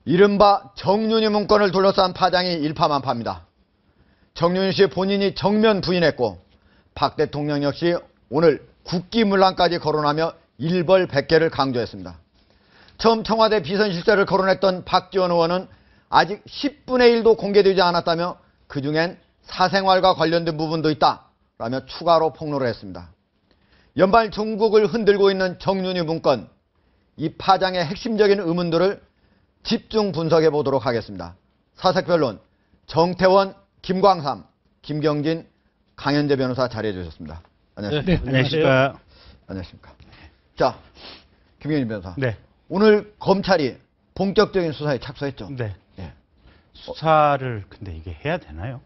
이른바 정윤희 문건을 둘러싼 파장이 일파만파입니다. 정윤희 씨 본인이 정면 부인했고 박 대통령 역시 오늘 국기문란까지 거론하며 일벌백계를 강조했습니다. 처음 청와대 비선실세를 거론했던 박지원 의원은 아직 10분의 1도 공개되지 않았다며 그중엔 사생활과 관련된 부분도 있다라며 추가로 폭로를 했습니다. 연발 전국을 흔들고 있는 정윤희 문건, 이 파장의 핵심적인 의문들을 집중 분석해 보도록 하겠습니다. 사색변론 정태원, 김광삼, 김경진, 강현재 변호사 자리해 주셨습니다. 안녕하십니까? 네, 안녕하십니까? 안녕하십니까? 자, 김경진 변호사. 네. 오늘 검찰이 본격적인 수사에 착수했죠? 네. 예. 수사를 근데 이게 해야 되나요?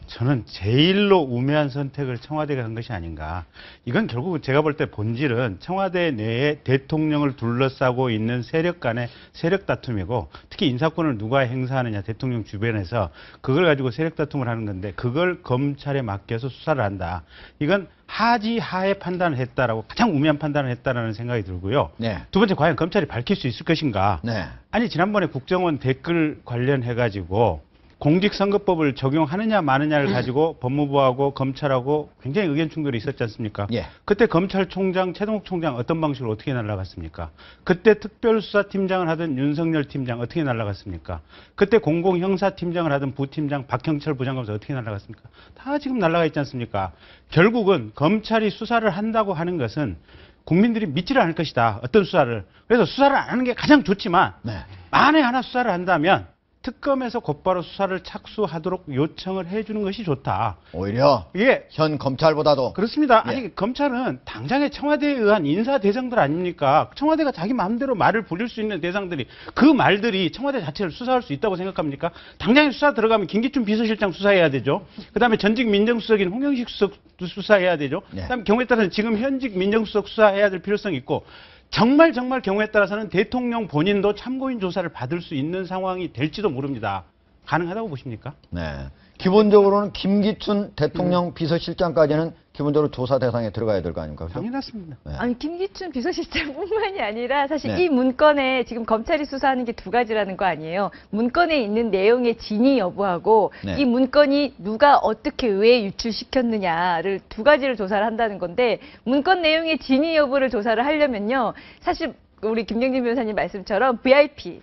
저는 제일로 우매한 선택을 청와대가 한 것이 아닌가. 이건 결국 제가 볼 때 본질은 청와대 내에 대통령을 둘러싸고 있는 세력 간의 세력 다툼이고, 특히 인사권을 누가 행사하느냐, 대통령 주변에서 그걸 가지고 세력 다툼을 하는 건데, 그걸 검찰에 맡겨서 수사를 한다. 이건 하지하에 판단을 했다라고, 가장 우매한 판단을 했다라는 생각이 들고요. 네. 두 번째, 과연 검찰이 밝힐 수 있을 것인가? 네. 아니, 지난번에 국정원 댓글 관련해가지고 공직선거법을 적용하느냐 마느냐를 가지고 법무부하고 검찰하고 굉장히 의견 충돌이 있었지 않습니까? 예. 그때 검찰총장, 최동욱 총장 어떤 방식으로 어떻게 날아갔습니까? 그때 특별수사팀장을 하던 윤석열 팀장 어떻게 날아갔습니까? 그때 공공형사팀장을 하던 부팀장 박형철 부장검사 어떻게 날아갔습니까? 다 지금 날아가 있지 않습니까? 결국은 검찰이 수사를 한다고 하는 것은 국민들이 믿지를 않을 것이다. 어떤 수사를. 그래서 수사를 안 하는 게 가장 좋지만, 네. 만에 하나 수사를 한다면 특검에서 곧바로 수사를 착수하도록 요청을 해주는 것이 좋다. 오히려 이게 현 검찰보다도. 그렇습니다. 예. 아니, 검찰은 당장의 청와대에 의한 인사 대상들 아닙니까? 청와대가 자기 마음대로 말을 부릴 수 있는 대상들이, 그 말들이 청와대 자체를 수사할 수 있다고 생각합니까? 당장에 수사 들어가면 김기춘 비서실장 수사해야 되죠. 그다음에 전직 민정수석인 홍영식 수석 수사해야 되죠. 네. 그다음에 경우에 따라서는 지금 현직 민정수석 수사해야 될 필요성이 있고, 정말 경우에 따라서는 대통령 본인도 참고인 조사를 받을 수 있는 상황이 될지도 모릅니다. 가능하다고 보십니까? 네. 기본적으로는 김기춘 대통령 비서실장까지는 기본적으로 조사 대상에 들어가야 될 거 아닙니까? 그렇죠? 당연하습니다. 네. 아니, 김기춘 비서실장뿐만이 아니라 사실 네. 이 문건에 지금 검찰이 수사하는 게 두 가지라는 거 아니에요. 문건에 있는 내용의 진위 여부하고 네. 이 문건이 누가 어떻게 왜 유출시켰느냐를 두 가지를 조사를 한다는 건데, 문건 내용의 진위 여부를 조사를 하려면요, 사실 우리 김경진 변호사님 말씀처럼 VIP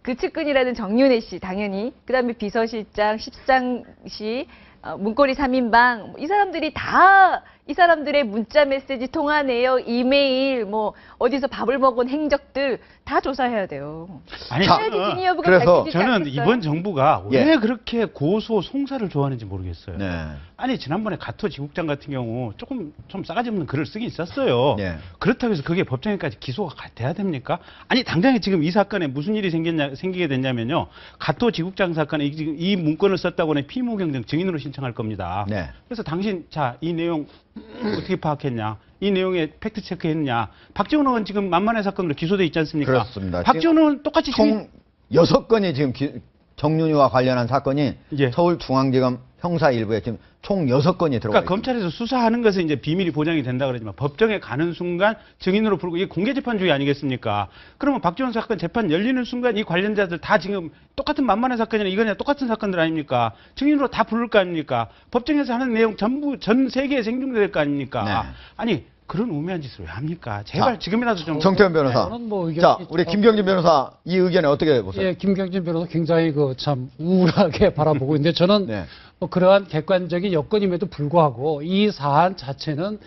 그 측근이라는 정윤혜 씨 당연히, 그다음에 비서실장, 십상시, 문고리 3인방, 이 사람들이 다 이 사람들의 문자 메시지, 통화 내역, 이메일, 뭐 어디서 밥을 먹은 행적들 다 조사해야 돼요. 아니, 자, 진위 여부가 그래서 밝혀지지 저는 않겠어요? 이번 정부가 예. 왜 그렇게 고소 송사를 좋아하는지 모르겠어요. 네. 아니, 지난번에 가토 지국장 같은 경우 조금 좀 싸가지 없는 글을 쓰긴 썼어요. 네. 그렇다고 해서 그게 법정에까지 기소가 돼야 됩니까? 아니, 당장에 지금 이 사건에 무슨 일이 생기게 됐냐면요, 가토 지국장 사건에 지금 이 문건을 썼다고 하는 피무경정 증인으로 신청할 겁니다. 네. 그래서 당신, 자, 이 내용 어떻게 파악했냐? 이 내용에 팩트 체크했냐? 박지원 의원 지금 만만한 사건으로 기소돼 있지 않습니까? 그렇습니다. 박지원 의원 똑같이 총 6건이 지금 정윤희와 관련한 사건이 예. 서울중앙지검 형사 일부에 지금 총 6건이 들어가 그러니까 있습니다. 검찰에서 수사하는 것은 이제 비밀이 보장이 된다 그러지만, 법정에 가는 순간 증인으로 부르고, 이게 공개재판주의 아니겠습니까? 그러면 박지원 사건 재판 열리는 순간 이 관련자들 다 지금 똑같은 만만한 사건이나 이거냐 똑같은 사건들 아닙니까? 증인으로 다 부를 거 아닙니까? 법정에서 하는 내용 전부 전 세계에 생중될 거 아닙니까? 네. 아니, 그런 우매한 짓을 왜 합니까? 제발 자, 지금이라도 좀. 정태현 변호사. 저는 뭐 의견이 자, 우리 있죠. 김경진 변호사 이 의견에 어떻게 보세요? 예, 김경진 변호사 굉장히 참 우울하게 바라보고 있는데, 저는 네. 뭐 그러한 객관적인 여건임에도 불구하고 이 사안 자체는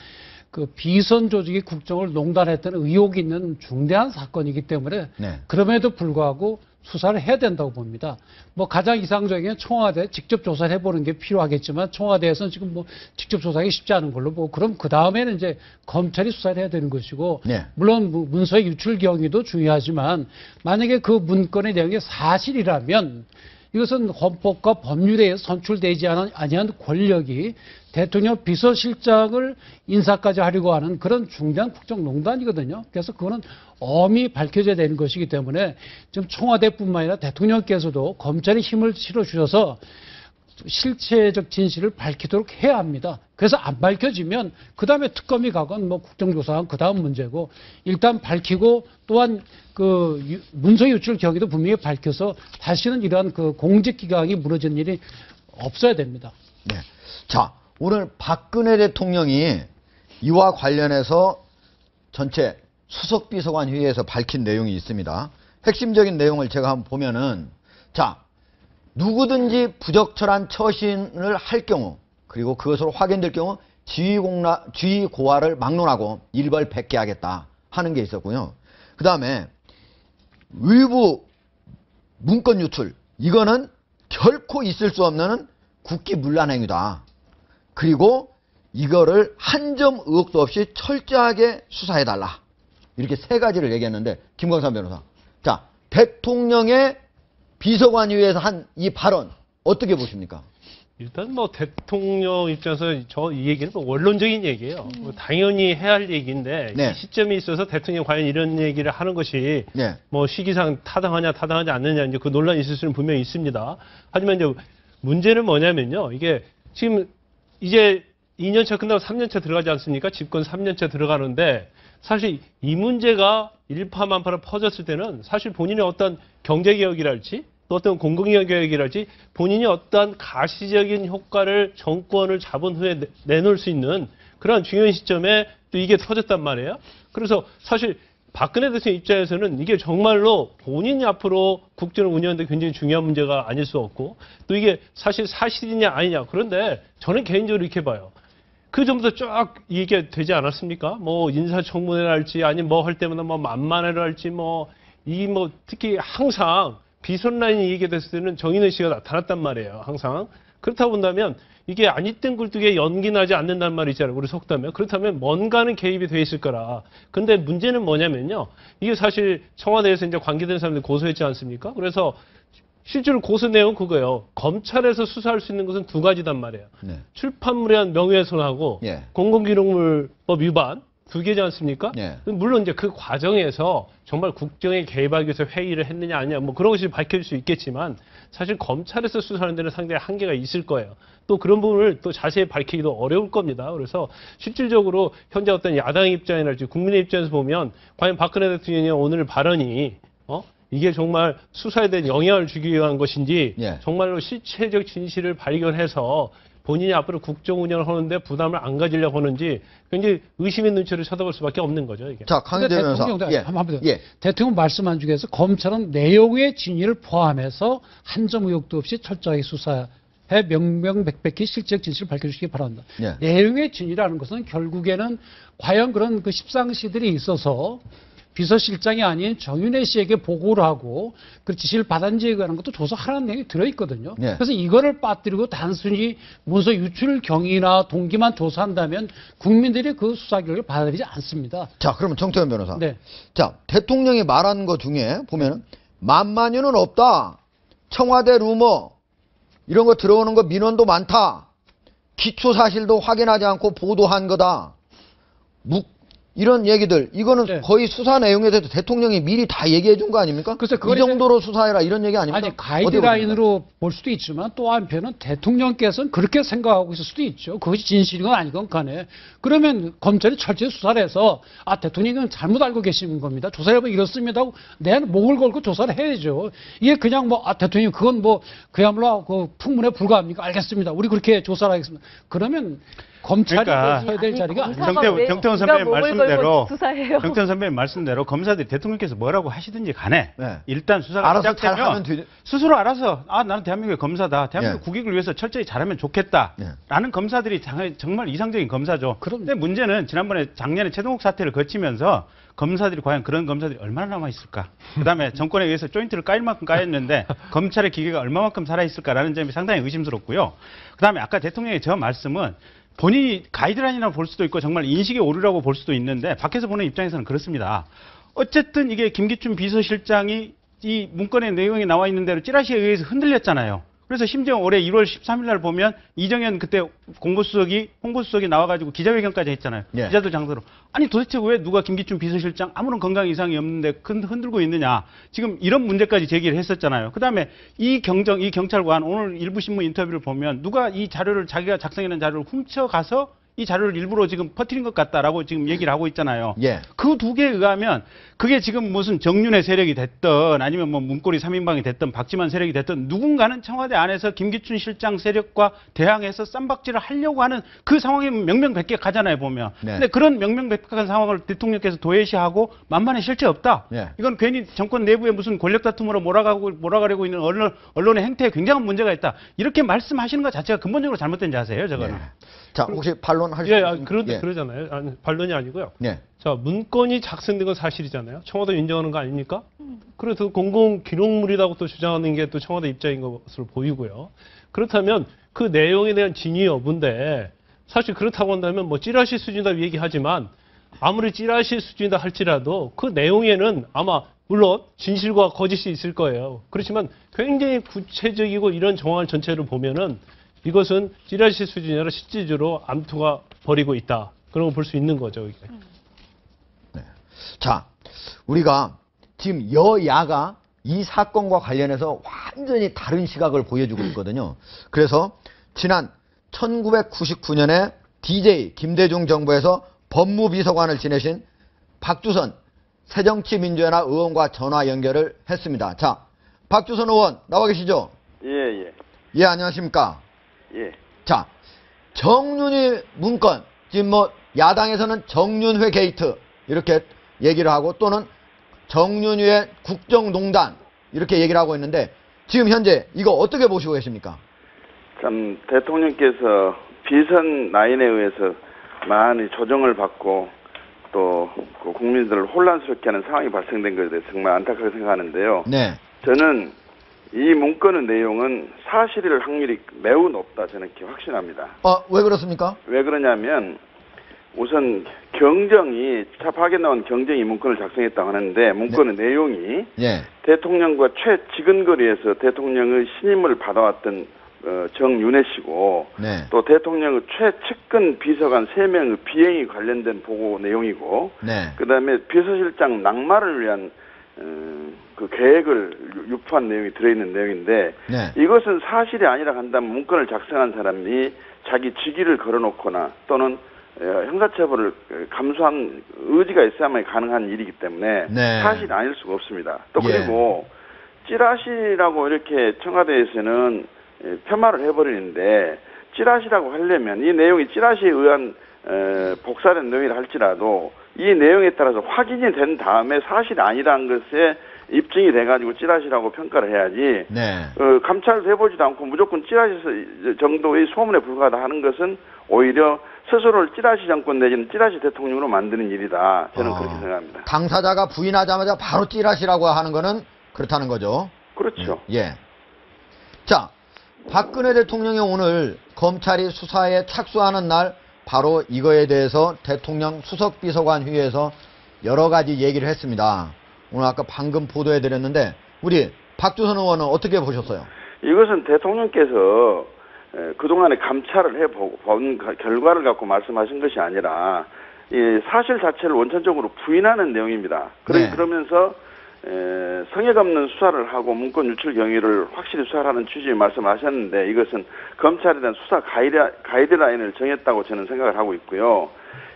그 비선 조직이 국정을 농단했던 의혹이 있는 중대한 사건이기 때문에 네. 그럼에도 불구하고 수사를 해야 된다고 봅니다. 뭐 가장 이상적인 청와대 직접 조사를 해보는 게 필요하겠지만, 청와대에서는 지금 뭐 직접 조사하기 쉽지 않은 걸로 보고, 그럼 그 다음에는 이제 검찰이 수사를 해야 되는 것이고, 네. 물론 문서의 유출 경위도 중요하지만, 만약에 그 문건의 내용이 사실이라면 이것은 헌법과 법률에 의해서 선출되지 아니한 권력이 대통령 비서실장을 인사까지 하려고 하는 그런 중대한 국정농단이거든요. 그래서 그거는 엄히 밝혀져야 되는 것이기 때문에 지금 청와대뿐만 아니라 대통령께서도 검찰에 힘을 실어주셔서 실체적 진실을 밝히도록 해야 합니다. 그래서 안 밝혀지면 그 다음에 특검이 가건 뭐 국정조사하건 그 다음 문제고 일단 밝히고 또한 그 문서 유출 경위도 분명히 밝혀서 다시는 이러한 그 공직기강이 무너지는 일이 없어야 됩니다. 네. 자, 오늘 박근혜 대통령이 이와 관련해서 전체 수석비서관 회의에서 밝힌 내용이 있습니다. 핵심적인 내용을 제가 한번 보면은, 자, 누구든지 부적절한 처신을 할 경우, 그리고 그것으로 확인될 경우 지위 고하를 막론하고 일벌백계하겠다 하는 게 있었고요. 그 다음에 외부 문건 유출, 이거는 결코 있을 수 없는 국기문란 행위다. 그리고 이거를 한 점 의혹도 없이 철저하게 수사해달라. 이렇게 세 가지를 얘기했는데, 김광삼 변호사. 자, 대통령의 비서관위에서 한 이 발언 어떻게 보십니까? 일단 뭐 대통령 입장에서 이 얘기는 뭐 원론적인 얘기예요. 뭐 당연히 해야 할 얘기인데 네. 이 시점에 있어서 대통령이 과연 이런 얘기를 하는 것이 네. 뭐 시기상 타당하냐 타당하지 않느냐 이제 그 논란이 있을 수는 분명히 있습니다. 하지만 이제 문제는 뭐냐면요. 이게 지금 이제 2년차 끝나고 3년차 들어가지 않습니까? 집권 3년차 들어가는데 사실 이 문제가 일파만파로 퍼졌을 때는 사실 본인의 어떤 경제개혁이랄지 또 어떤 공공개혁이랄지 본인이 어떠한 가시적인 효과를 정권을 잡은 후에 내놓을 수 있는 그런 중요한 시점에 또 이게 터졌단 말이에요. 그래서 사실 박근혜 대통령 입장에서는 이게 정말로 본인이 앞으로 국정을 운영하는데 굉장히 중요한 문제가 아닐 수 없고 또 이게 사실 사실이냐 아니냐. 그런데 저는 개인적으로 이렇게 봐요. 그 전부터 쫙 얘기가 되지 않았습니까? 뭐 인사청문회랄지 아니면 뭐 할 때마다 뭐 만만회를 할지 뭐 특히 항상 비선 라인이 얘기됐을 때는 정인원 씨가 나타났단 말이에요. 항상. 그렇다 본다면 이게 안 있던 굴뚝에 연기 나지 않는단 말이 있잖아요. 우리 속담에. 그렇다면 뭔가는 개입이 돼 있을 거라. 근데 문제는 뭐냐면요. 이게 사실 청와대에서 이제 관계된 사람들이 고소했지 않습니까? 그래서 실제로 고소 내용은 그거예요. 검찰에서 수사할 수 있는 것은 두 가지단 말이에요. 네. 출판물에 대한 명예훼손하고 예. 공공기록물법 위반 두 개지 않습니까? 예. 물론 이제 그 과정에서 정말 국정에 개입하기 위해서 회의를 했느냐 아니냐 뭐 그런 것이 밝혀질 수 있겠지만 사실 검찰에서 수사하는 데는 상당히 한계가 있을 거예요. 또 그런 부분을 또 자세히 밝히기도 어려울 겁니다. 그래서 실질적으로 현재 어떤 야당 입장이랄지 국민의 입장에서 보면 과연 박근혜 대통령의 오늘 발언이 이게 정말 수사에 대한 영향을 주기 위한 것인지 예. 정말로 실체적 진실을 발견해서 본인이 앞으로 국정 운영을 하는데 부담을 안 가지려고 하는지 굉장히 의심의 눈초리를 쳐다볼 수밖에 없는 거죠. 이게. 자, 강희대 변호사. 예. 대통령 말씀한 중에서 검찰은 내용의 진위를 포함해서 한 점 의혹도 없이 철저하게 수사해 명명백백히 실적 진실을 밝혀주시기 바랍니다. 예. 내용의 진위라는 것은 결국에는 과연 그런 그 십상시들이 있어서 비서실장이 아닌 정윤회 씨에게 보고를 하고 그 지시를 받았는지에 관한 것도 조사하라는 내용이 들어있거든요. 네. 그래서 이거를 빠뜨리고 단순히 문서 유출 경위나 동기만 조사한다면 국민들이 그 수사 결과를 받아들이지 않습니다. 자, 그러면 정태현 변호사. 네. 자, 대통령이 말한 것 중에 보면은 만만유는 없다. 청와대 루머 이런 거 들어오는 거 민원도 많다. 기초 사실도 확인하지 않고 보도한 거다. 이런 얘기들, 이거는 네. 거의 수사 내용에 대해서 대통령이 미리 다 얘기해 준 거 아닙니까? 글쎄, 이 그걸 정도로 수사해라 이런 얘기 아닙니까? 아니, 가이드라인으로 볼 수도 있지만 또 한편은 대통령께서는 그렇게 생각하고 있을 수도 있죠. 그것이 진실이건 아니건 간에. 그러면 검찰이 철저히 수사를 해서 대통령은 잘못 알고 계시는 겁니다. 조사해보면 이렇습니다 하고 내 목을 걸고 조사를 해야죠. 이게 그냥 대통령 그건 그야말로 그 풍문에 불과합니까? 알겠습니다. 우리 그렇게 조사를 하겠습니다. 그러면 검찰이 그러니까 서야 될 자리가 아니죠. 정태훈 선배님 말씀대로 수사해요. 정태훈 선배님 말씀대로 검사들이 대통령께서 뭐라고 하시든지 간에 네. 일단 수사가 알아서 잘 하면 시작되면 스스로 알아서 나는 대한민국의 검사다. 대한민국 네. 국익을 위해서 철저히 잘하면 좋겠다. 네. 라는 검사들이 정말 이상적인 검사죠. 그럼요. 근데 문제는 작년에 최동욱 사태를 거치면서 검사들이 과연 그런 검사들이 얼마나 남아있을까. 그다음에 정권에 의해서 조인트를 까일 만큼 까였는데 검찰의 기계가 얼마만큼 살아있을까라는 점이 상당히 의심스럽고요. 그다음에 아까 대통령의 저 말씀은 본인이 가이드라인이라고 볼 수도 있고 정말 인식이 오류라고 볼 수도 있는데 밖에서 보는 입장에서는 그렇습니다. 어쨌든 이게 김기춘 비서실장이 이 문건의 내용이 나와 있는 대로 찌라시에 의해서 흔들렸잖아요. 그래서 심지어 올해 1월 13일 날 보면 이정현 그때 홍보수석이 나와가지고 기자회견까지 했잖아요. 예. 기자들 장소로. 아니 도대체 왜 누가 김기춘 비서실장 아무런 건강 이상이 없는데 흔들고 있느냐. 지금 이런 문제까지 제기를 했었잖아요. 그다음에 이 경찰관 오늘 일부 신문 인터뷰를 보면 누가 이 자료를 자기가 작성해낸 자료를 훔쳐가서 이 자료를 일부러 지금 퍼뜨린 것 같다라고 지금 얘기를 하고 있잖아요. 예. 그 두 개에 의하면 그게 지금 무슨 정윤의 세력이 됐든 아니면 뭐 문고리 3인방이 됐든 박지만 세력이 됐든 누군가는 청와대 안에서 김기춘 실장 세력과 대항해서 쌈박질을 하려고 하는 그 상황이 명명백백 가잖아요, 보면. 네. 근데 그런 명명백백한 상황을 대통령께서 도외시하고 만만의 실체 없다. 예. 이건 괜히 정권 내부에 무슨 권력 다툼으로 몰아가려고 있는 언론의 행태에 굉장한 문제가 있다. 이렇게 말씀하시는 것 자체가 근본적으로 잘못된 자세예요, 저거는. 예. 자, 혹시 반론할 수 예, 있습니까? 그러잖아요. 아니, 반론이 아니고요. 예. 자, 문건이 작성된 건 사실이잖아요. 청와대 인정하는 거 아닙니까? 그래서 공공 기록물이라고 또 주장하는 게 또 청와대 입장인 것으로 보이고요. 그렇다면 그 내용에 대한 진위 여부인데 사실 그렇다고 한다면 뭐 찌라시 수준이다 얘기하지만 아무리 찌라시 수준이다 할지라도 그 내용에는 아마 물론 진실과 거짓이 있을 거예요. 그렇지만 굉장히 구체적이고 이런 정황을 전체를 보면은 이것은 찌라시 수준이 아니라 실질적으로 암투가 벌이고 있다. 그런 걸 볼 수 있는 거죠. 이게. 네. 자, 우리가 지금 여야가 이 사건과 관련해서 완전히 다른 시각을 보여주고 있거든요. 그래서 지난 1999년에 DJ 김대중 정부에서 법무비서관을 지내신 박주선 새정치민주연합 의원과 전화 연결을 했습니다. 자, 박주선 의원 나와 계시죠? 예. 예, 안녕하십니까? 예. 자, 정윤희 문건, 지금 뭐 야당에서는 정윤회 게이트 이렇게 얘기를 하고 또는 정윤희의 국정농단 이렇게 얘기를 하고 있는데 지금 현재 이거 어떻게 보시고 계십니까? 참 대통령께서 비선 라인에 의해서 많이 조정을 받고 또 그 국민들을 혼란스럽게 하는 상황이 발생된 것에 대해서 정말 안타깝게 생각하는데요. 네. 저는 이 문건의 내용은 사실일 확률이 매우 높다 저는 이렇게 확신합니다. 왜 그렇습니까? 왜 그러냐면 우선 경정이 파악에 나온 경정이 문건을 작성했다고 하는데 문건의 내용이 예. 대통령과 최지근거리에서 대통령의 신임을 받아왔던 정윤회 씨고 네. 또 대통령의 최측근 비서관 3명의 비행이 관련된 보고 내용이고 네. 그다음에 비서실장 낙마를 위한 그 계획을 유포한 내용이 들어있는 내용인데 네. 이것은 사실이 아니라 한다면 문건을 작성한 사람이 자기 직위를 걸어놓거나 또는 형사처벌을 감수한 의지가 있어야만 가능한 일이기 때문에 네. 사실이 아닐 수가 없습니다. 또 예. 그리고 찌라시라고 이렇게 청와대에서는 폄하를 해버리는데 찌라시라고 하려면 이 내용이 찌라시에 의한 복사된 내용이라 할지라도 이 내용에 따라서 확인이 된 다음에 사실이 아니라는 것에 입증이 돼가지고 찌라시라고 평가를 해야지 네. 감찰도 해보지도 않고 무조건 찌라시 정도의 소문에 불과하다 하는 것은 오히려 스스로를 찌라시 정권 내지는 찌라시 대통령으로 만드는 일이다. 저는 그렇게 생각합니다. 당사자가 부인하자마자 바로 찌라시라고 하는 거는 그렇다는 거죠. 그렇죠. 예. 자, 박근혜 대통령이 오늘 검찰이 수사에 착수하는 날 바로 이거에 대해서 대통령 수석비서관회의에서 여러 가지 얘기를 했습니다. 오늘 아까 방금 보도해드렸는데 우리 박주선 의원은 어떻게 보셨어요? 이것은 대통령께서 그동안에 감찰을 해본 결과를 갖고 말씀하신 것이 아니라 이 사실 자체를 원천적으로 부인하는 내용입니다. 네. 그러면서 성역 없는 수사를 하고 문건 유출 경위를 확실히 수사하는 취지의 말씀하셨는데 이것은 검찰에 대한 수사 가이드라인을 정했다고 저는 생각을 하고 있고요.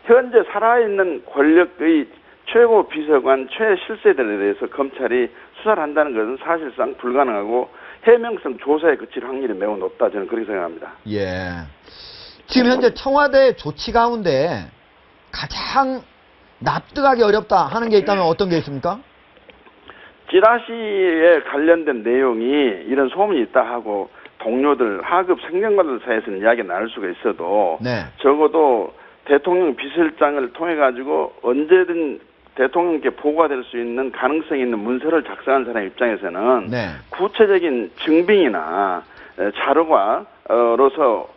현재 살아있는 권력의 최고 비서관, 최실세들에 대해서 검찰이 수사를 한다는 것은 사실상 불가능하고 해명성 조사에 그칠 확률이 매우 높다. 저는 그렇게 생각합니다. 예. 지금 현재 청와대 조치 가운데 가장 납득하기 어렵다 하는 게 있다면 어떤 게 있습니까? 찌라시에 관련된 내용이 이런 소문이 있다 하고 동료들, 하급 생명관들 사이에서는 이야기가 나눌 수가 있어도 네. 적어도 대통령 비서실장을 통해 가지고 언제든 대통령께 보고가 될 수 있는 가능성이 있는 문서를 작성한 사람 입장에서는 네. 구체적인 증빙이나 자료가로서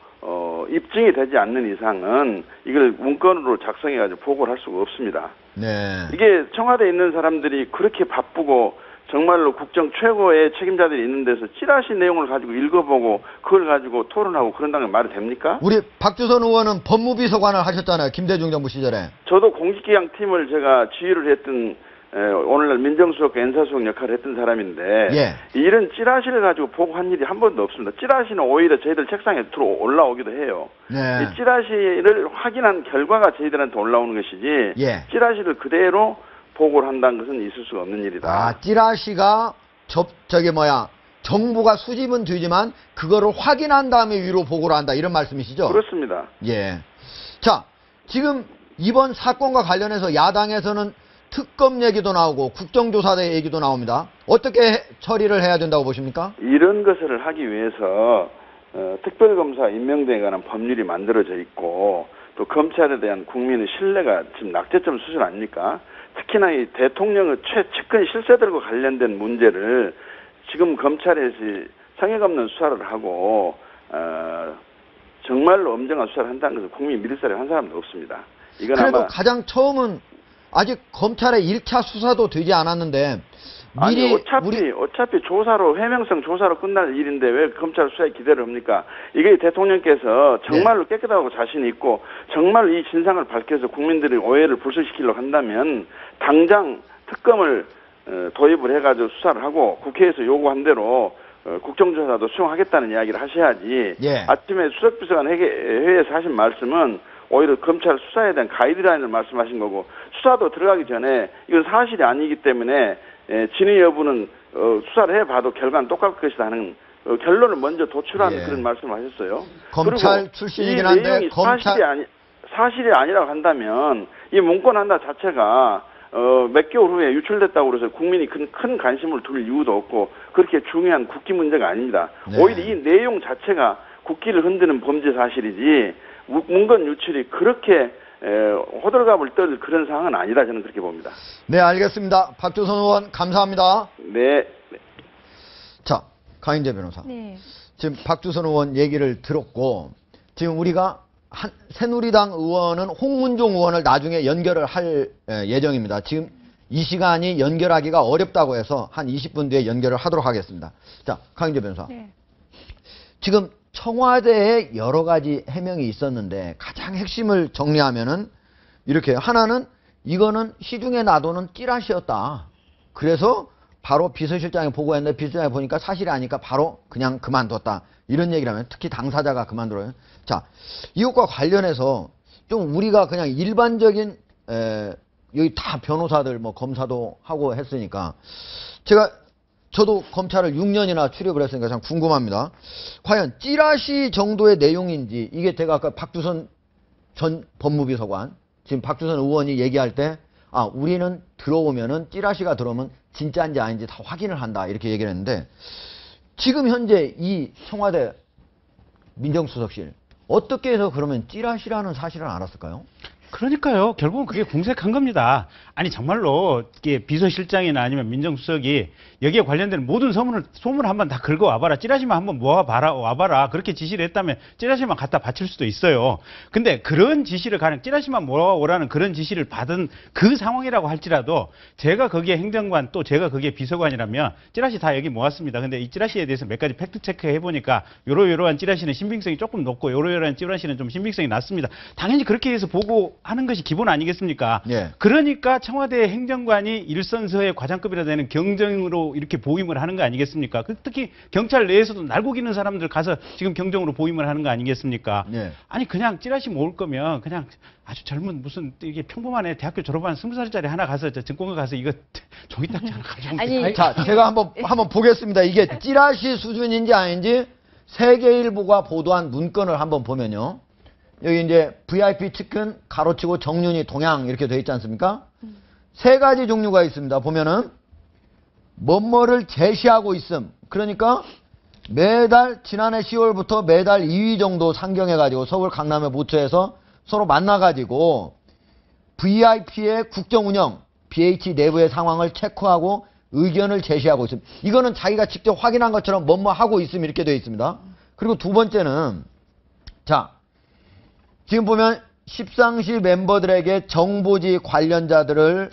입증이 되지 않는 이상은 이걸 문건으로 작성해 가지고 보고를 할 수가 없습니다. 네. 이게 청와대에 있는 사람들이 그렇게 바쁘고 정말로 국정 최고의 책임자들이 있는 데서 찌라시 내용을 가지고 읽어보고 그걸 가지고 토론하고 그런다는 게 말이 됩니까? 우리 박주선 의원은 법무비서관을 하셨잖아요. 김대중 정부 시절에. 저도 공직기강팀을 제가 지휘를 했던 오늘날 민정수석, 인사수석 역할을 했던 사람인데 예. 이런 찌라시를 가지고 보고한 일이 한 번도 없습니다. 찌라시는 오히려 저희들 책상에 들어 올라오기도 해요. 네. 이 찌라시를 확인한 결과가 저희들한테 올라오는 것이지 예. 찌라시를 그대로 보고를 한다는 것은 있을 수가 없는 일이다. 아, 찌라시가 정부가 수집은 되지만 그거를 확인한 다음에 위로 보고를 한다 이런 말씀이시죠? 그렇습니다. 예. 자, 지금 이번 사건과 관련해서 야당에서는 특검 얘기도 나오고 국정조사대 얘기도 나옵니다. 어떻게 처리를 해야 된다고 보십니까? 이런 것을 하기 위해서 특별검사 임명대에 관한 법률이 만들어져 있고 또 검찰에 대한 국민의 신뢰가 지금 낙제점 수준 아닙니까? 특히나 이 대통령의 최측근 실세들과 관련된 문제를 지금 검찰에서 성역 없는 수사를 하고 정말로 엄정한 수사를 한다는 것을 국민이 믿을 사람이 한 사람도 없습니다. 이건 그래도 아마 가장 처음은 아직 검찰의 1차 수사도 되지 않았는데 미리 아니 어차피 조사로 해명성 조사로 끝날 일인데 왜 검찰 수사에 기대를 합니까? 이게 대통령께서 정말로 깨끗하고 자신 있고 정말 이 진상을 밝혀서 국민들의 오해를 불식시키려고 한다면 당장 특검을 도입을 해가지고 수사를 하고 국회에서 요구한 대로 국정조사도 수용하겠다는 이야기를 하셔야지. 예. 아침에 수석비서관 회의에서 하신 말씀은 오히려 검찰 수사에 대한 가이드라인을 말씀하신 거고 수사도 들어가기 전에 이건 사실이 아니기 때문에 진위 여부는 수사를 해봐도 결과는 똑같을 것이다 하는 결론을 먼저 도출하는 예. 그런 말씀을 하셨어요. 검찰 그리고 출신이긴 이 한데 내용이 사실이 아니라고 한다면 이 문건 한다 자체가 몇 개월 후에 유출됐다고 그래서 국민이 큰 관심을 둘 이유도 없고 그렇게 중요한 국기 문제가 아닙니다. 네. 오히려 이 내용 자체가 국기를 흔드는 범죄 사실이지 문건 유출이 그렇게 호들갑을 떨 그런 상황은 아니다 저는 그렇게 봅니다. 네, 알겠습니다. 박주선 의원 감사합니다. 네. 자, 강인재 변호사. 네. 지금 박주선 의원 얘기를 들었고 지금 우리가 새누리당 의원은 홍문종 의원을 나중에 연결을 할 예정입니다. 지금 이 시간이 연결하기가 어렵다고 해서 한 20분 뒤에 연결을 하도록 하겠습니다. 자, 강인재 변호사. 네. 지금 청와대에 여러 가지 해명이 있었는데 가장 핵심을 정리하면은 이렇게 하나는 이거는 시중에 놔두는 찌라시였다. 그래서 바로 비서실장에 보고했는데 비서실장이 보니까 사실이 아니까 바로 그냥 그만뒀다. 이런 얘기를 하면 특히 당사자가 그만둬요. 자, 이것과 관련해서 좀 우리가 그냥 일반적인 여기 다 변호사들 뭐 검사도 하고 했으니까 저도 검찰을 6년이나 출입을 했으니까 참 궁금합니다. 과연 찌라시 정도의 내용인지 이게 제가 아까 박주선 전 법무비서관 지금 박주선 의원이 얘기할 때 우리는 들어오면은 찌라시가 들어오면 진짜인지 아닌지 다 확인을 한다 이렇게 얘기를 했는데 지금 현재 이 청와대 민정수석실 어떻게 해서 그러면 찌라시라는 사실을 알았을까요? 그러니까요. 결국은 그게 궁색한 겁니다. 아니 정말로 이게 비서실장이나 아니면 민정수석이 여기에 관련된 모든 소문을 한번 다 긁어 와봐라. 찌라시만 한번 와봐라. 그렇게 지시를 했다면 찌라시만 갖다 바칠 수도 있어요. 근데 그런 지시를 찌라시만 모아오라는 그런 지시를 받은 그 상황이라고 할지라도 제가 거기에 행정관 또 제가 거기에 비서관이라면 찌라시 다 여기 모았습니다. 근데 이 찌라시에 대해서 몇 가지 팩트 체크 해보니까 요러요러한 찌라시는 신빙성이 조금 높고 요러요러한 찌라시는 좀 신빙성이 낮습니다. 당연히 그렇게 해서 보고하는 것이 기본 아니겠습니까? 예. 그러니까 청와대 행정관이 일선서의 과장급이라 되는 경정으로 이렇게 보임을 하는 거 아니겠습니까? 특히 경찰 내에서도 날고 기는 사람들 가서 지금 경정으로 보임을 하는 거 아니겠습니까? 예. 아니 그냥 찌라시 모을 거면 그냥 아주 젊은 무슨 이게 평범한 애 대학교 졸업한 20살짜리 하나 가서 증권가 가서 이거 종이 딱지 하나 가져오면 아니, 자, 제가 한번 보겠습니다. 이게 찌라시 수준인지 아닌지 세계일보가 보도한 문건을 한번 보면요. 여기 이제 VIP 측근 가로치고 정윤이 동양 이렇게 돼 있지 않습니까? 세 가지 종류가 있습니다. 보면은 뭐뭐를 제시하고 있음. 그러니까 매달 지난해 10월부터 매달 2위 정도 상경해가지고 서울 강남의 모처에서 서로 만나가지고 VIP의 국정운영, BH 내부의 상황을 체크하고 의견을 제시하고 있음. 이거는 자기가 직접 확인한 것처럼 뭐뭐 하고 있음 이렇게 되어 있습니다. 그리고 두 번째는 자 지금 보면 십상시 멤버들에게 정보지 관련자들을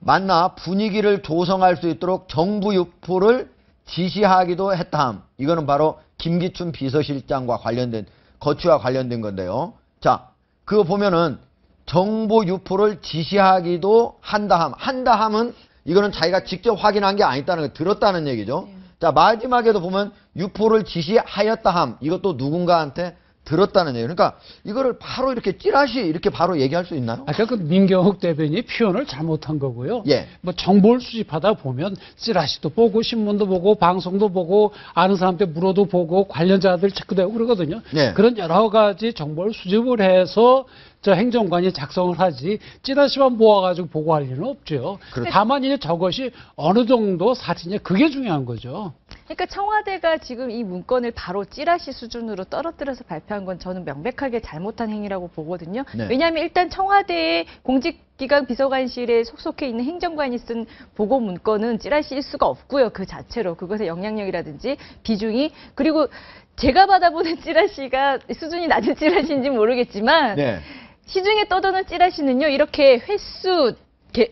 만나 분위기를 조성할 수 있도록 정부 유포를 지시하기도 했다함. 이거는 바로 김기춘 비서실장과 관련된 거취와 관련된 건데요. 자, 그거 보면은 정보 유포를 지시하기도 한다함은 이거는 자기가 직접 확인한 게 아니다는 거 들었다는 얘기죠. 자, 마지막에도 보면 유포를 지시하였다함. 이것도 누군가한테 들었다는 얘기. 그러니까 이거를 바로 이렇게 찌라시 이렇게 바로 얘기할 수 있나요? 아까 그 민경욱 대변인이 표현을 잘못한 거고요. 예. 뭐 정보를 수집하다 보면 찌라시도 보고 신문도 보고 방송도 보고 아는 사람한테 물어도 보고 관련자들 체크되고 그러거든요. 예. 그런 여러 가지 정보를 수집을 해서 저 행정관이 작성을 하지 찌라시만 모아가지고 보고할 일은 없죠. 그렇죠. 다만 이제 저것이 어느 정도 사진이냐 그게 중요한 거죠. 그러니까 청와대가 지금 이 문건을 바로 찌라시 수준으로 떨어뜨려서 발표한 건 저는 명백하게 잘못한 행위라고 보거든요. 네. 왜냐하면 일단 청와대의 공직기관 비서관실에 속속해 있는 행정관이 쓴 보고 문건은 찌라시일 수가 없고요. 그 자체로 그것의 영향력이라든지 비중이 그리고 제가 받아보는 찌라시가 수준이 낮은 찌라시인지 모르겠지만 네. 시중에 떠도는 찌라시는요. 이렇게 횟수,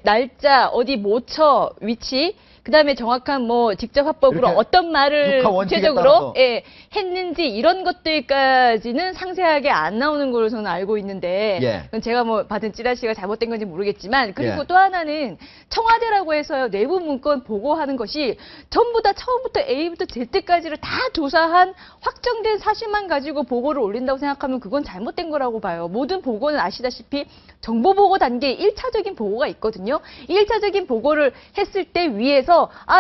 날짜, 어디 모처, 위치 그다음에 정확한 뭐 직접 화법으로 이렇게 어떤 말을 육하 원칙에 구체적으로 따라서. 했는지 이런 것들까지는 상세하게 안 나오는 걸로 저는 알고 있는데 예. 그건 제가 뭐 받은 찌라시가 잘못된 건지 모르겠지만 그리고 예. 또 하나는 청와대라고 해서 내부 문건 보고하는 것이 전부 다 처음부터 A부터 Z까지를 다 조사한 확정된 사실만 가지고 보고를 올린다고 생각하면 그건 잘못된 거라고 봐요. 모든 보고는 아시다시피 정보 보고 단계에 1차적인 보고가 있거든요. 1차적인 보고를 했을 때 위에서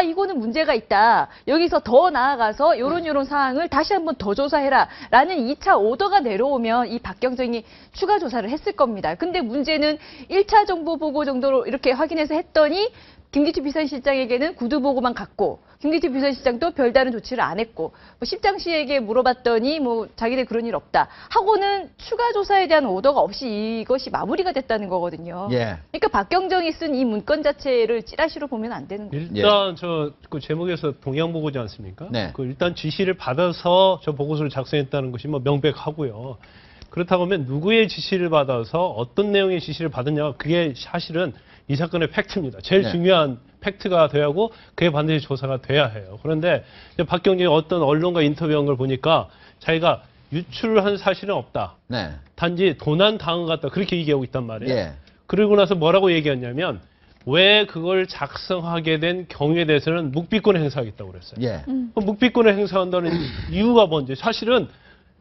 이거는 문제가 있다. 여기서 더 나아가서 요런 사항을 다시 한번 더 조사해라. 라는 2차 오더가 내려오면 이 박경정이 추가 조사를 했을 겁니다. 근데 문제는 1차 정보 보고 정도로 이렇게 확인해서 했더니 김기춘 비서실장에게는 구두 보고만 갔고 김기춘 비서실장도 별다른 조치를 안 했고 뭐 실장씨에게 물어봤더니 뭐 자기들 그런 일 없다 하고는 추가 조사에 대한 오더가 없이 이것이 마무리가 됐다는 거거든요. 예. 그러니까 박경정이 쓴 이 문건 자체를 찌라시로 보면 안 되는 거예요. 일단 저 그 제목에서 동향 보고지 않습니까? 네. 그 일단 지시를 받아서 저 보고서를 작성했다는 것이 뭐 명백하고요. 그렇다고 하면 누구의 지시를 받아서 어떤 내용의 지시를 받았냐 그게 사실은 이 사건의 팩트입니다. 제일 네. 중요한 팩트가 돼야 하고 그게 반드시 조사가 돼야 해요. 그런데 이제 박경정이 어떤 언론과 인터뷰한 걸 보니까 자기가 유출한 사실은 없다. 네. 단지 도난 당한 것 같다. 그렇게 얘기하고 있단 말이에요. 예. 그러고 나서 뭐라고 얘기했냐면 왜 그걸 작성하게 된 경우에 대해서는 묵비권을 행사하겠다고 그랬어요. 예. 그럼 묵비권을 행사한다는 이유가 뭔지 사실은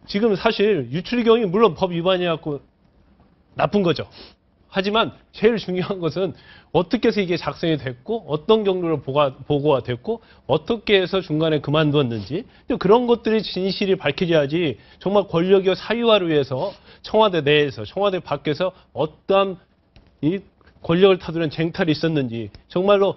지금 사실 유출 경위 물론 법 위반이었고 나쁜 거죠. 하지만 제일 중요한 것은 어떻게 해서 이게 작성이 됐고 어떤 경로로 보고가 됐고 어떻게 해서 중간에 그만두었는지 그런 것들이 진실이 밝혀져야지 정말 권력의 사유화를 위해서 청와대 내에서 청와대 밖에서 어떠한 이 권력을 타도는 쟁탈이 있었는지 정말로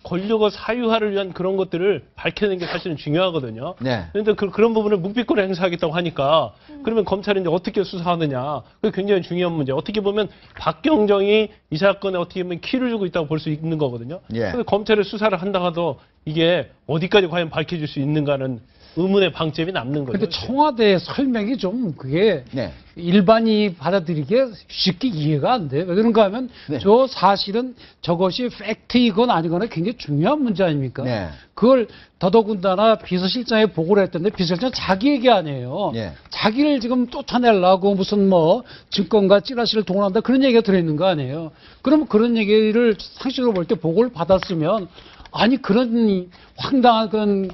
권력의 사유화를 위한 그런 것들을 밝혀내는 게 사실은 중요하거든요. 네. 그런데 그런 부분을 묵비권을 행사하겠다고 하니까 그러면 검찰이 이제 어떻게 수사하느냐 그게 굉장히 중요한 문제. 어떻게 보면 박경정이 이 사건에 어떻게 보면 키를 주고 있다고 볼 수 있는 거거든요. 예. 그런데 검찰이 수사를 한다 하도 이게 어디까지 과연 밝혀질 수 있는가는 의문의 방점이 남는 거죠. 근데 청와대 설명이 좀 그게 네. 일반이 받아들이기에 쉽게 이해가 안 돼요. 왜 그런가 하면 네. 저 사실은 저것이 팩트이건 아니거나 굉장히 중요한 문제 아닙니까? 네. 그걸 더더군다나 비서실장에 보고를 했던데 비서실장 자기 얘기 아니에요. 네. 자기를 지금 쫓아내려고 무슨 뭐 증권과 찌라시를 동원한다 그런 얘기가 들어있는 거 아니에요. 그러면 그런 얘기를 상식으로 볼 때 보고를 받았으면 아니 그런 황당한 그런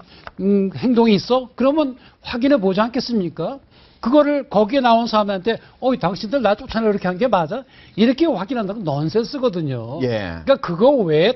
행동이 있어? 그러면 확인해 보지 않겠습니까? 그거를 거기에 나온 사람한테 당신들 나 쫓아내려 이렇게 한 게 맞아? 이렇게 확인한다면 넌센스거든요. 예. 그러니까 그거 외에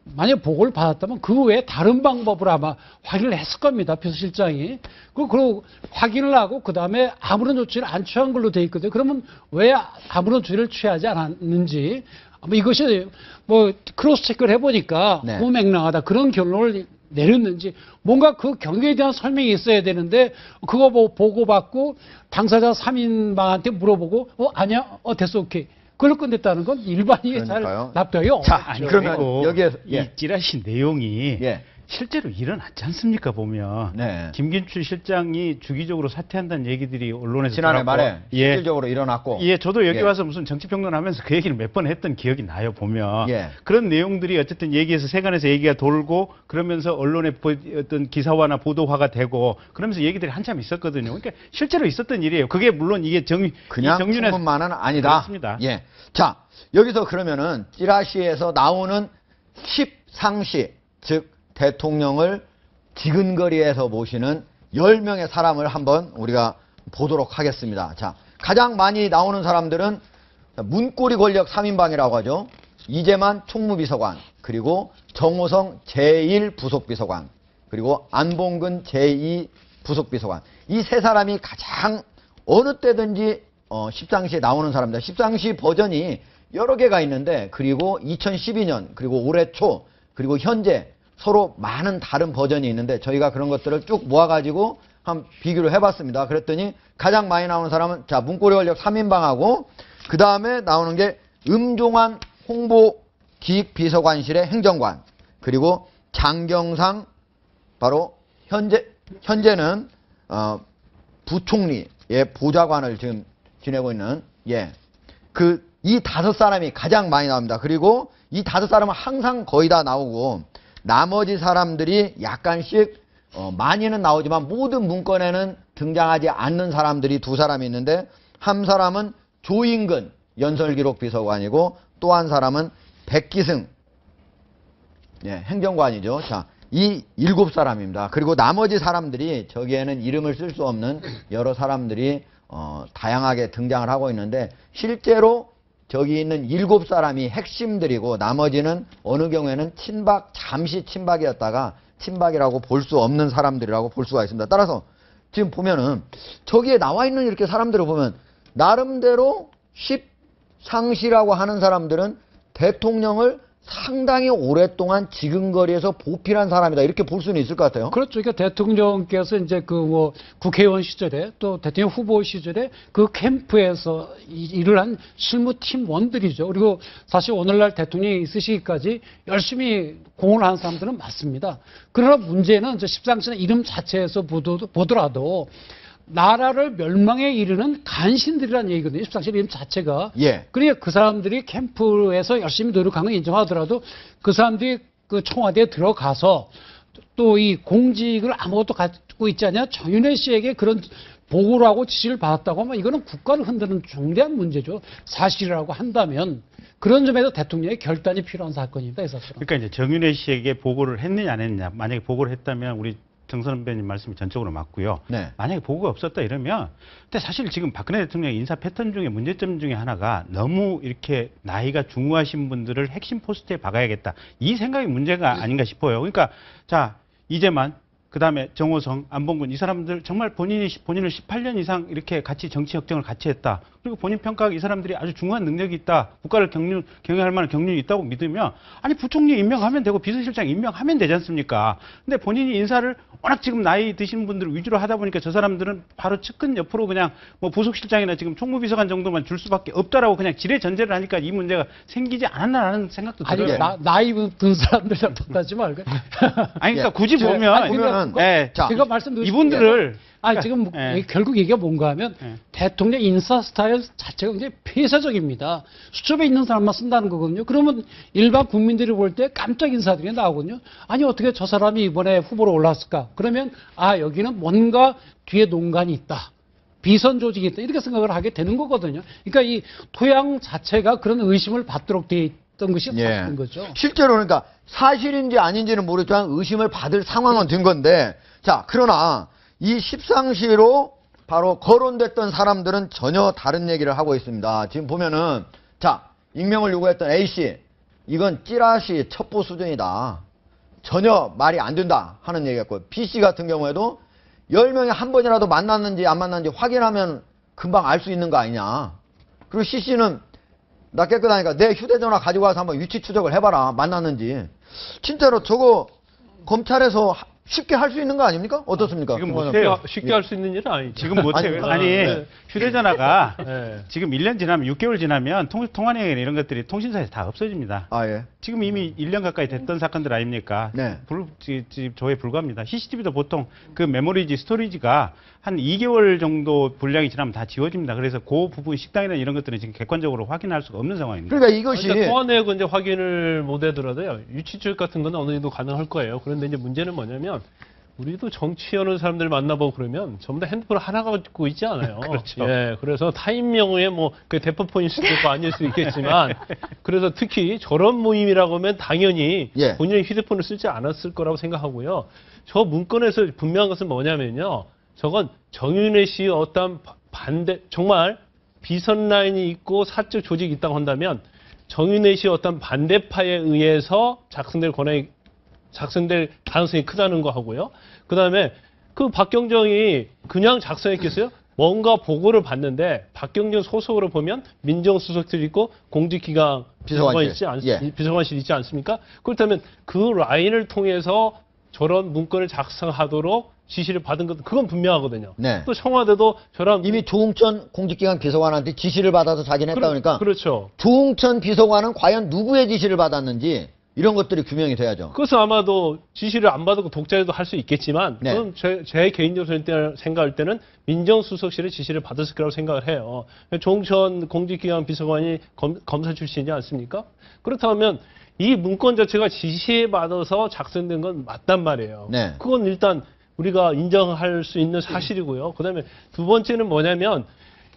만약 보고를 받았다면 그 외에 다른 방법으로 아마 확인을 했을 겁니다. 비서실장이. 그리고 확인을 하고 그다음에 아무런 조치를 안 취한 걸로 돼 있거든요. 그러면 왜 아무런 조치를 취하지 않았는지 아마 이것이 뭐 크로스 체크를 해보니까 네. 무맹랑하다 그런 결론을 내렸는지 뭔가 그 경위에 대한 설명이 있어야 되는데 그거 보고받고 당사자 3인방한테 물어보고 아니야 됐어 오케이 그걸 끝냈다는 건 일반이 그러니까요. 잘 납득이 자, 없죠. 그러면 그리고 여기에서 이 찌라시 내용이 예. 실제로 일어났지 않습니까 보면 네. 김긴출 실장이 주기적으로 사퇴한다는 얘기들이 언론에서 지난해 들어갔고, 말에 예, 실질적으로 일어났고. 예, 저도 여기 예. 와서 무슨 정치평론하면서 그 얘기를 몇 번 했던 기억이 나요 보면 예. 그런 내용들이 어쨌든 얘기해서 세간에서 얘기가 돌고 그러면서 언론의 어떤 기사화나 보도화가 되고 그러면서 얘기들이 한참 있었거든요. 그러니까 실제로 있었던 일이에요. 그게 물론 이게 그냥 정윤회 소문만은 아니다. 그렇습니다. 예. 자, 여기서 그러면은 찌라시에서 나오는 십상시, 즉 대통령을 지근거리에서 모시는 10명의 사람을 한번 우리가 보도록 하겠습니다. 자, 가장 많이 나오는 사람들은 문고리 권력 3인방이라고 하죠. 이재만 총무비서관, 그리고 정호성 제1부속비서관, 그리고 안봉근 제2부속비서관. 이 세 사람이 가장 어느 때든지 십상시에 나오는 사람입니다. 십상시 버전이 여러 개가 있는데, 그리고 2012년, 그리고 올해 초, 그리고 현재 서로 많은 다른 버전이 있는데 저희가 그런 것들을 쭉 모아가지고 한번 비교를 해봤습니다. 그랬더니 가장 많이 나오는 사람은 자 문고리 권력 3인방하고 그 다음에 나오는 게 음종환 홍보기획비서관실의 행정관, 그리고 장경상 바로 현재는 부총리의 보좌관을 지금 지내고 있는 이 5사람이 가장 많이 나옵니다. 그리고 이 5사람은 항상 거의 다 나오고 나머지 사람들이 약간씩 많이는 나오지만 모든 문건에는 등장하지 않는 사람들이 2사람이 있는데 한 사람은 조인근 연설기록비서관이고 또 한 사람은 백기승 행정관이죠. 자, 이 7사람입니다. 그리고 나머지 사람들이 저기에는 이름을 쓸 수 없는 여러 사람들이 다양하게 등장을 하고 있는데 실제로 저기 있는 7사람이 핵심들이고 나머지는 어느 경우에는 잠시 친박이었다가 친박이라고 볼 수 없는 사람들이라고 볼 수가 있습니다. 따라서 지금 보면은 저기에 나와 있는 이렇게 사람들을 보면 나름대로 십상시라고 하는 사람들은 대통령을 상당히 오랫동안 지근거리에서 보필한 사람이다. 이렇게 볼 수는 있을 것 같아요. 그렇죠. 그러니까 대통령께서 이제 국회의원 시절에 또 대통령 후보 시절에 그 캠프에서 일을 한 실무 팀원들이죠. 그리고 사실 오늘날 대통령이 있으시기까지 열심히 공헌을 한 사람들은 맞습니다. 그러나 문제는 이제 십상시나 이름 자체에서 보더라도 나라를 멸망에 이르는 간신들이라는 얘기거든요. 십상시 이름 자체가. 예. 그러니까 그 사람들이 캠프에서 열심히 노력한 건 인정하더라도 그 사람들이 그 청와대에 들어가서 또 이 공직을 아무것도 갖고 있지 않냐. 정윤회 씨에게 그런 보고를 하고 지시를 받았다고 하면 이거는 국가를 흔드는 중대한 문제죠. 사실이라고 한다면 그런 점에서 대통령의 결단이 필요한 사건입니다. 이 사건은. 그러니까 이제 정윤회 씨에게 보고를 했느냐 안 했느냐. 만약에 보고를 했다면 우리 정선 선배님 말씀이 전적으로 맞고요. 네. 만약에 보고가 없었다 이러면 근데 사실 지금 박근혜 대통령의 인사 패턴 중에 문제점 중에 하나가 너무 이렇게 나이가 중후하신 분들을 핵심 포스트에 박아야겠다. 이 생각이 문제가 아닌가 싶어요. 그러니까 자 이재만 그다음에 정호성, 안봉근 이 사람들 정말 본인을 18년 이상 이렇게 같이 정치 역정을 같이 했다. 그리고 본인 평가가 이 사람들이 아주 중요한 능력이 있다. 국가를 경영할 만한 경륜이 있다고 믿으면 아니 부총리 임명하면 되고 비서실장 임명하면 되지 않습니까? 근데 본인이 인사를 워낙 지금 나이 드신 분들 위주로 하다 보니까 저 사람들은 바로 측근 옆으로 그냥 뭐 부속실장이나 지금 총무비서관 정도만 줄 수밖에 없다라고 그냥 지레전제를 하니까 이 문제가 생기지 않았나라는 생각도 아니, 들어요. 나이 든 사람들이랑 똑같지 말고. 아니 그러니까 예. 굳이 보면 자, 제가 말씀드린 이분들을 지금 예. 결국 얘기가 뭔가 하면 예. 대통령 인사 스타일 자체가 굉장히 폐쇄적입니다. 수첩에 있는 사람만 쓴다는 거거든요. 그러면 일반 국민들이 볼 때 깜짝 인사들이 나오거든요. 아니 어떻게 저 사람이 이번에 후보로 올랐을까? 그러면 여기는 뭔가 뒤에 농간이 있다. 비선 조직이 있다. 이렇게 생각을 하게 되는 거거든요. 그러니까 이 토양 자체가 그런 의심을 받도록 돼 있던 것이 사실인 거죠. 실제로 그러니까 사실인지 아닌지는 모르지만 의심을 받을 상황은 된 건데 자 그러나 이 십상시로 바로 거론됐던 사람들은 전혀 다른 얘기를 하고 있습니다. 지금 보면은 자 익명을 요구했던 A씨 이건 찌라시 첩보 수준이다. 전혀 말이 안 된다 하는 얘기였고 B씨 같은 경우에도 10명이 한 번이라도 만났는지 안 만났는지 확인하면 금방 알 수 있는 거 아니냐. 그리고 C씨는 나 깨끗하니까 내 휴대전화 가지고 와서 한번 위치 추적을 해봐라. 만났는지. 진짜로 저거 검찰에서 쉽게 할 수 있는 거 아닙니까? 어떻습니까? 지금 김관영 못해요. 쉽게 할 수 있는 일은 아니죠. 지금 못해요. 아니, 아니, 네. 휴대전화가 네. 지금 1년 지나면 6개월 지나면 통화내역 이런 것들이 통신사에서 다 없어집니다. 아, 예. 지금 이미 1년 가까이 됐던 사건들 아닙니까? 네. 조회 불가합니다. CCTV도 보통 그 메모리지, 스토리지가 한 2개월 정도 분량이 지나면 다 지워집니다. 그래서 그 부분 식당이나 이런 것들은 지금 객관적으로 확인할 수가 없는 상황입니다. 그러니까 이것이 그러니까 통화 내역은 이제 확인을 못 하더라도요. 유치추적 같은 건 어느 정도 가능할 거예요. 그런데 이제 문제는 뭐냐면 우리도 정치하는 사람들 만나보고 그러면 전부 다 핸드폰을 하나 갖고 있지 않아요. 그렇죠. 예, 그래서 타임명에 뭐 그 대포폰일 수도 있고 아닐 수도 있겠지만 그래서 특히 저런 모임이라고 하면 당연히 예. 본인의 휴대폰을 쓰지 않았을 거라고 생각하고요. 저 문건에서 분명한 것은 뭐냐면요. 저건 정윤회 씨의 어떤 반대 정말 비선 라인이 있고 사적 조직이 있다고 한다면 정윤회 씨의 어떤 반대파에 의해서 작성될 가능성이 크다는 거 하고요. 그 다음에 그 박경정이 그냥 작성했겠어요? 뭔가 보고를 받는데 박경정 소속으로 보면 민정수석들이 있고 공직기강 비서관실. 비서관실 있지 않습니까? 그렇다면 그 라인을 통해서 저런 문건을 작성하도록 지시를 받은 것 그건 분명하거든요. 네. 또 청와대도 저런 이미 조응천 공직기관 비서관한테 지시를 받아서 자기는 했다 보니까 그렇죠. 조응천 비서관은 과연 누구의 지시를 받았는지 이런 것들이 규명이 돼야죠. 그것은 아마도 지시를 안 받고 독자에도 할 수 있겠지만 네. 그건 제 개인적으로 생각할 때는 민정수석실의 지시를 받았을 거라고 생각을 해요. 조응천 공직기관 비서관이 검사 출신이지 않습니까? 그렇다면 이 문건 자체가 지시에 받아서 작성된 건 맞단 말이에요. 네. 그건 일단 우리가 인정할 수 있는 사실이고요. 그다음에 두 번째는 뭐냐면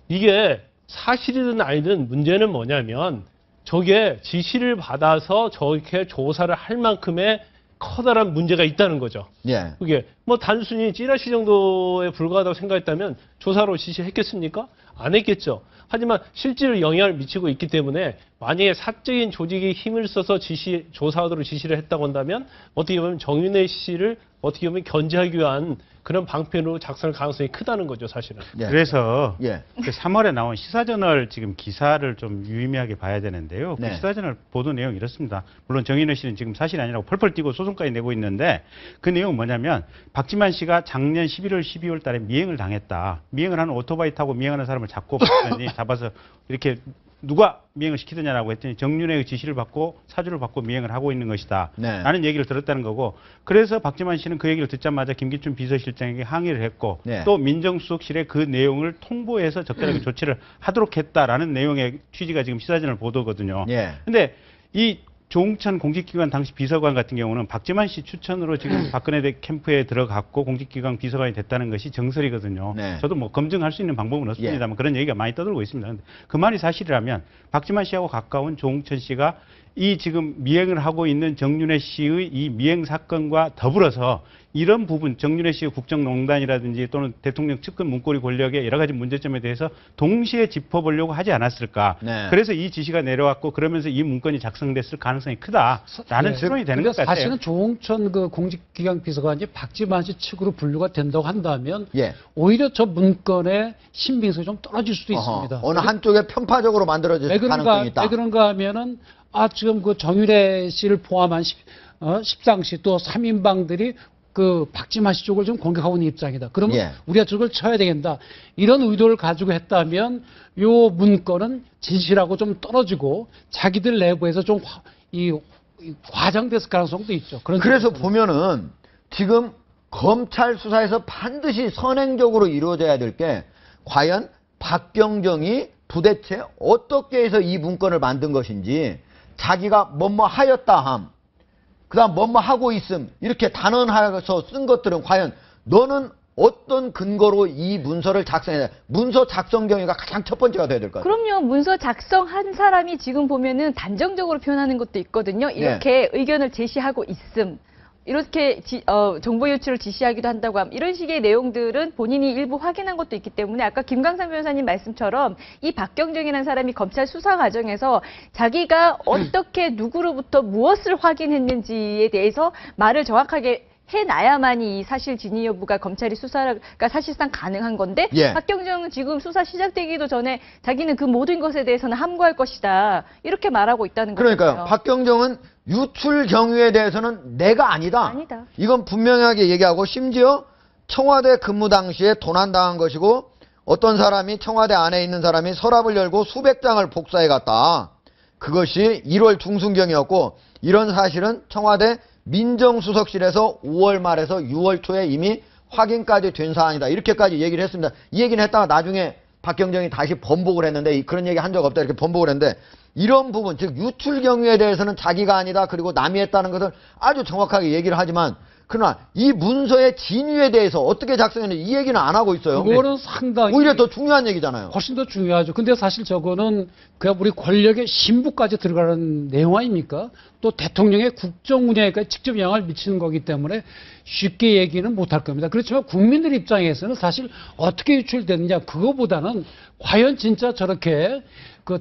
이게 사실이든 아니든 문제는 뭐냐면 저게 지시를 받아서 저렇게 조사를 할 만큼의 커다란 문제가 있다는 거죠. 예. 그게 뭐 단순히 찌라시 정도에 불과하다고 생각했다면 조사로 지시했겠습니까? 안 했겠죠. 하지만 실제로 영향을 미치고 있기 때문에 만약에 사적인 조직이 힘을 써서 조사하도록 지시를 했다고 한다면 어떻게 보면 정윤회 씨를 어떻게 보면 견제하기 위한 그런 방편으로 작성할 가능성이 크다는 거죠, 사실은. 예. 그래서 예. 그 3월에 나온 시사저널 지금 기사를 좀 유의미하게 봐야 되는데요. 네. 그 시사저널 보도 내용 이렇습니다. 물론 정인호 씨는 지금 사실이 아니라고 펄펄 뛰고 소송까지 내고 있는데 그 내용은 뭐냐면 박지만 씨가 작년 11월, 12월 달에 미행을 당했다. 미행을 하는 오토바이 타고 미행하는 사람을 잡아서 이렇게 누가 미행을 시키느냐라고 했더니 정윤회의 지시를 받고 사주를 받고 미행을 하고 있는 것이다. 네. 라는 얘기를 들었다는 거고 그래서 박지만 씨는 그 얘기를 듣자마자 김기춘 비서실장에게 항의를 했고 네. 또 민정수석실에 그 내용을 통보해서 적절하게 조치를 하도록 했다라는 내용의 취지가 지금 시사저널 보도거든요. 예. 근데 이 조응천 공직기관 당시 비서관 같은 경우는 박지만 씨 추천으로 지금 박근혜 캠프에 들어갔고 공직기관 비서관이 됐다는 것이 정설이거든요. 네. 저도 뭐 검증할 수 있는 방법은 없습니다만 그런 얘기가 많이 떠들고 있습니다. 근데 그 말이 사실이라면 박지만 씨하고 가까운 조응천 씨가 이 지금 미행을 하고 있는 정윤회 씨의 이 미행 사건과 더불어서 이런 부분 정윤회 씨의 국정농단이라든지 또는 대통령 측근 문고리 권력의 여러 가지 문제점에 대해서 동시에 짚어보려고 하지 않았을까. 네. 그래서 이 지시가 내려왔고 그러면서 이 문건이 작성됐을 가능성이 크다라는 예. 추론이 되는 근데 것 같아요. 사실은 조홍천 그 공직기강 비서관이 박지만 씨 측으로 분류가 된다고 한다면 예. 오히려 저 문건의 신빙성이 좀 떨어질 수도 어허. 있습니다. 어느 한쪽에 편파적으로 만들어질 왜 가능성이 있다. 왜 그런가 하면은 지금 그 정유래 씨를 포함한 십상시 또 3인방들이 그 박지만 씨 쪽을 좀 공격하고 있는 입장이다. 그러면 예. 우리가 저걸 쳐야 되겠다. 이런 의도를 가지고 했다면 요 문건은 진실하고 좀 떨어지고 자기들 내부에서 좀 과장됐을 가능성도 있죠. 그래서 보면은 지금 검찰 수사에서 반드시 선행적으로 이루어져야 될 게 과연 박경정이 도대체 어떻게 해서 이 문건을 만든 것인지 자기가 뭐뭐 하였다 함, 그 다음 뭐뭐 하고 있음 이렇게 단언하여서 쓴 것들은 과연 너는 어떤 근거로 이 문서를 작성해야 돼? 문서 작성 경위가 가장 첫 번째가 돼야 될 것 같아요. 그럼요. 문서 작성한 사람이 지금 보면은 단정적으로 표현하는 것도 있거든요. 이렇게 의견을 제시하고 있음. 이렇게 정보 유출을 지시하기도 한다고 함. 이런 식의 내용들은 본인이 일부 확인한 것도 있기 때문에 아까 김광삼 변호사님 말씀처럼 이 박경정이라는 사람이 검찰 수사 과정에서 자기가 어떻게 누구로부터 무엇을 확인했는지에 대해서 말을 정확하게 해놔야만이 이 사실 진위 여부가 검찰이 수사가 사실상 가능한 건데 예. 박경정은 지금 수사 시작되기도 전에 자기는 그 모든 것에 대해서는 함구할 것이다. 이렇게 말하고 있다는 거죠. 그러니까요. 박경정은 유출 경위에 대해서는 내가 아니다. 아니다. 이건 분명하게 얘기하고 심지어 청와대 근무 당시에 도난당한 것이고 어떤 사람이 청와대 안에 있는 사람이 서랍을 열고 수백 장을 복사해 갔다. 그것이 1월 중순경이었고 이런 사실은 청와대 민정수석실에서 5월 말에서 6월 초에 이미 확인까지 된 사안이다. 이렇게까지 얘기를 했습니다. 이 얘기는 했다가 나중에 박경정이 다시 번복을 했는데 그런 얘기 한 적 없다 이렇게 번복을 했는데 이런 부분 즉 유출 경위에 대해서는 자기가 아니다 그리고 남이 했다는 것을 아주 정확하게 얘기를 하지만 그러나 이 문서의 진위에 대해서 어떻게 작성했는지 이 얘기는 안 하고 있어요. 그거는 상당히 오히려 더 중요한 얘기잖아요. 훨씬 더 중요하죠. 근데 사실 저거는 그냥 우리 권력의 신부까지 들어가는 내용 아닙니까? 또 대통령의 국정 운영에까지 직접 영향을 미치는 거기 때문에 쉽게 얘기는 못할 겁니다. 그렇지만 국민들 입장에서는 사실 어떻게 유출됐느냐 그거보다는 과연 진짜 저렇게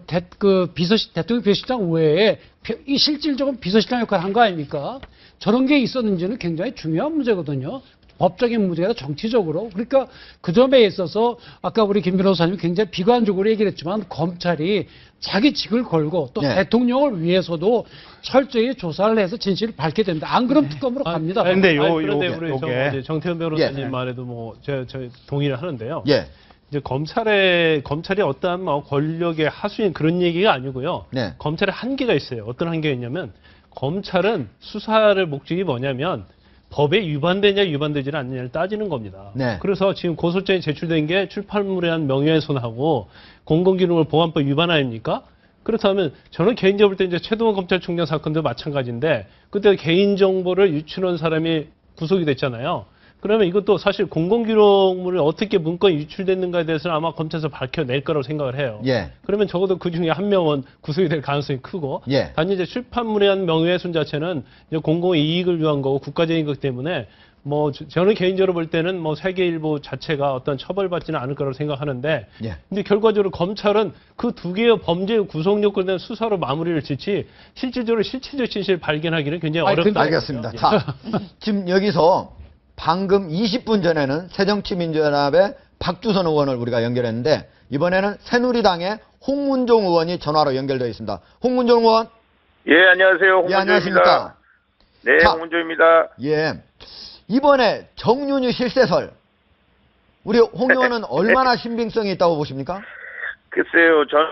대통령 비서실장 외에 이 실질적으로 비서실장 역할을 한 거 아닙니까? 저런 게 있었는지는 굉장히 중요한 문제거든요. 법적인 문제가 정치적으로. 그러니까 그 점에 있어서 아까 우리 김 변호사님이 굉장히 비관적으로 얘기를 했지만 검찰이 자기 직을 걸고 또 네. 대통령을 위해서도 철저히 조사를 해서 진실을 밝게 됩니다. 안 그럼 특검으로 갑니다. 근데 그런데 요게 우리 요게 정태현 변호사님 예. 말에도 뭐 저 동의를 하는데요. 예. 이제 검찰이 어떠한 뭐 권력의 하수인 그런 얘기가 아니고요. 네. 검찰의 한계가 있어요. 어떤 한계가 있냐면 검찰은 수사를 목적이 뭐냐면 법에 위반되냐 위반되지 않느냐를 따지는 겁니다. 네. 그래서 지금 고소장이 제출된 게 출판물에 대한 명예훼손하고 공공기능을 보안법 위반 아닙니까? 그렇다면 저는 개인적으로 볼 때 이제 최동원 검찰총장 사건도 마찬가지인데 그때 개인정보를 유출한 사람이 구속이 됐잖아요. 그러면 이것도 사실 공공기록물을 어떻게 문건이 유출됐는가에 대해서는 아마 검찰에서 밝혀낼 거라고 생각을 해요. 예. 그러면 적어도 그 중에 한 명은 구속이 될 가능성이 크고, 예. 단지 이제 출판물에 한 명예훼손 자체는 이제 공공의 이익을 위한 거고 국가적인 거기 때문에 뭐 저는 개인적으로 볼 때는 뭐 세계일보 자체가 어떤 처벌받지는 않을 거라고 생각하는데, 예. 근데 결과적으로 검찰은 그 두 개의 범죄의 구속 요건에 대한 수사로 마무리를 짓지 실질적으로 실체적 진실을 발견하기는 굉장히 아니, 어렵다. 알겠습니다. 자, 지금 여기서 방금 20분 전에는 새정치민주연합의 박주선 의원을 우리가 연결했는데 이번에는 새누리당의 홍문종 의원이 전화로 연결되어 있습니다. 홍문종 의원. 예, 안녕하세요. 예, 홍문조입니다. 안녕하십니까. 네, 자. 홍문조입니다. 예. 이번에 정윤유 실세설 우리 홍 의원은 얼마나 신빙성이 있다고 보십니까? 글쎄요, 저는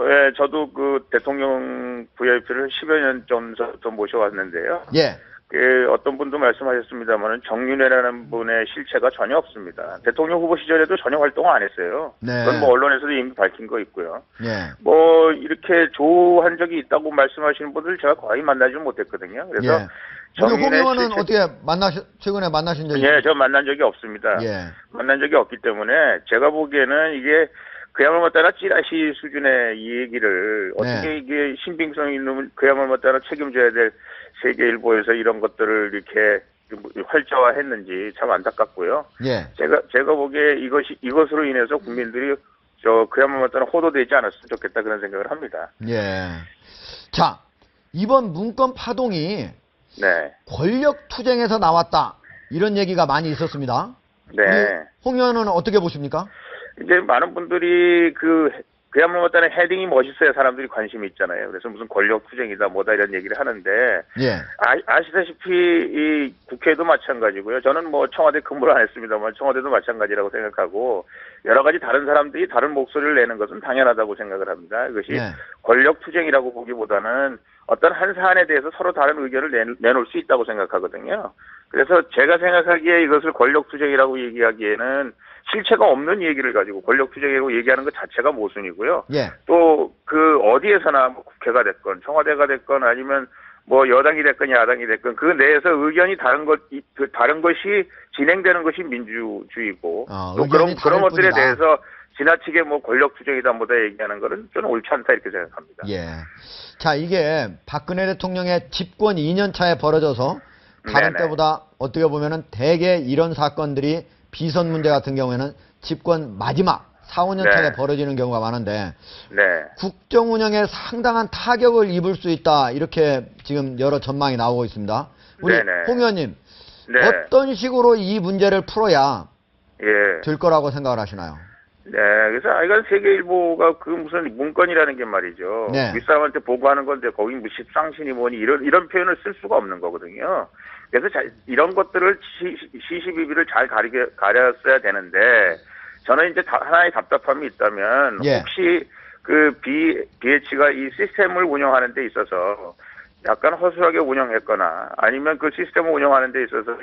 예, 저도 그 대통령 VIP를 10여 년 전부터 모셔왔는데요. 예. 어떤 분도 말씀하셨습니다만은 정윤회라는 분의 실체가 전혀 없습니다. 대통령 후보 시절에도 전혀 활동을 안 했어요. 네. 그건 뭐 언론에서도 이미 밝힌 거 있고요. 예. 뭐 이렇게 조한 적이 있다고 말씀하시는 분들 제가 거의 만나지 못했거든요. 그래서 예. 우리 홍 정윤회 의원은 실체- 어떻게 최근에 만나신 적이 예, 저 만난 적이 없습니다. 예. 만난 적이 없기 때문에 제가 보기에는 이게 그야말로 따라 찌라시 수준의 이 얘기를 어떻게 네. 이게 신빙성 있는 그야말로 따라 책임져야 될 세계일보에서 이런 것들을 이렇게 활자화했는지 참 안타깝고요. 예. 제가 보기에 이것으로 인해서 국민들이 그야말로 따라 호도되지 않았으면 좋겠다 그런 생각을 합니다. 예. 자, 이번 문건 파동이 네, 권력 투쟁에서 나왔다. 이런 얘기가 많이 있었습니다. 네. 우리 홍 의원은 어떻게 보십니까? 이제 많은 분들이 그야말로 따른 헤딩이 멋있어야 사람들이 관심이 있잖아요. 그래서 무슨 권력 투쟁이다 뭐다 이런 얘기를 하는데 예. 아시다시피 이 국회도 마찬가지고요. 저는 뭐 청와대 근무를 안 했습니다만 청와대도 마찬가지라고 생각하고 여러 가지 다른 사람들이 다른 목소리를 내는 것은 당연하다고 생각을 합니다. 이것이 네. 권력 투쟁이라고 보기보다는 어떤 한 사안에 대해서 서로 다른 의견을 내놓을 수 있다고 생각하거든요. 그래서 제가 생각하기에 이것을 권력 투쟁이라고 얘기하기에는 실체가 없는 얘기를 가지고 권력 투쟁이라고 얘기하는 것 자체가 모순이고요. 예. 또 어디에서나 뭐 국회가 됐건 청와대가 됐건 아니면 뭐 여당이 됐건 야당이 됐건 그 내에서 의견이 다른 것이 진행되는 것이 민주주의고 또 의견이 그런 다를 것들에 뿐이다. 대해서 지나치게 뭐 권력 투쟁이다 뭐다 얘기하는 거는 저는 옳지 않다 이렇게 생각합니다. 예. 자, 이게 박근혜 대통령의 집권 2년 차에 벌어져서 다른 네네. 때보다 어떻게 보면은 대개 이런 사건들이 비선 문제 같은 경우에는 집권 마지막 4, 5년 네. 차에 벌어지는 경우가 많은데 네. 국정 운영에 상당한 타격을 입을 수 있다. 이렇게 지금 여러 전망이 나오고 있습니다. 우리 네네. 홍 의원님, 네. 어떤 식으로 이 문제를 풀어야 예. 될 거라고 생각을 하시나요? 네, 그래서 이건 세계일보가 그 무슨 문건이라는 게 말이죠. 네. 윗사람한테 보고하는 건데 거기 뭐 십상신이 뭐니 이런 표현을 쓸 수가 없는 거거든요. 그래서 이런 것들을 시시비비를 잘 가렸어야 되는데 저는 이제 하나의 답답함이 있다면 예. 혹시 그 BH가 이 시스템을 운영하는 데 있어서 약간 허술하게 운영했거나 아니면 그 시스템을 운영하는 데 있어서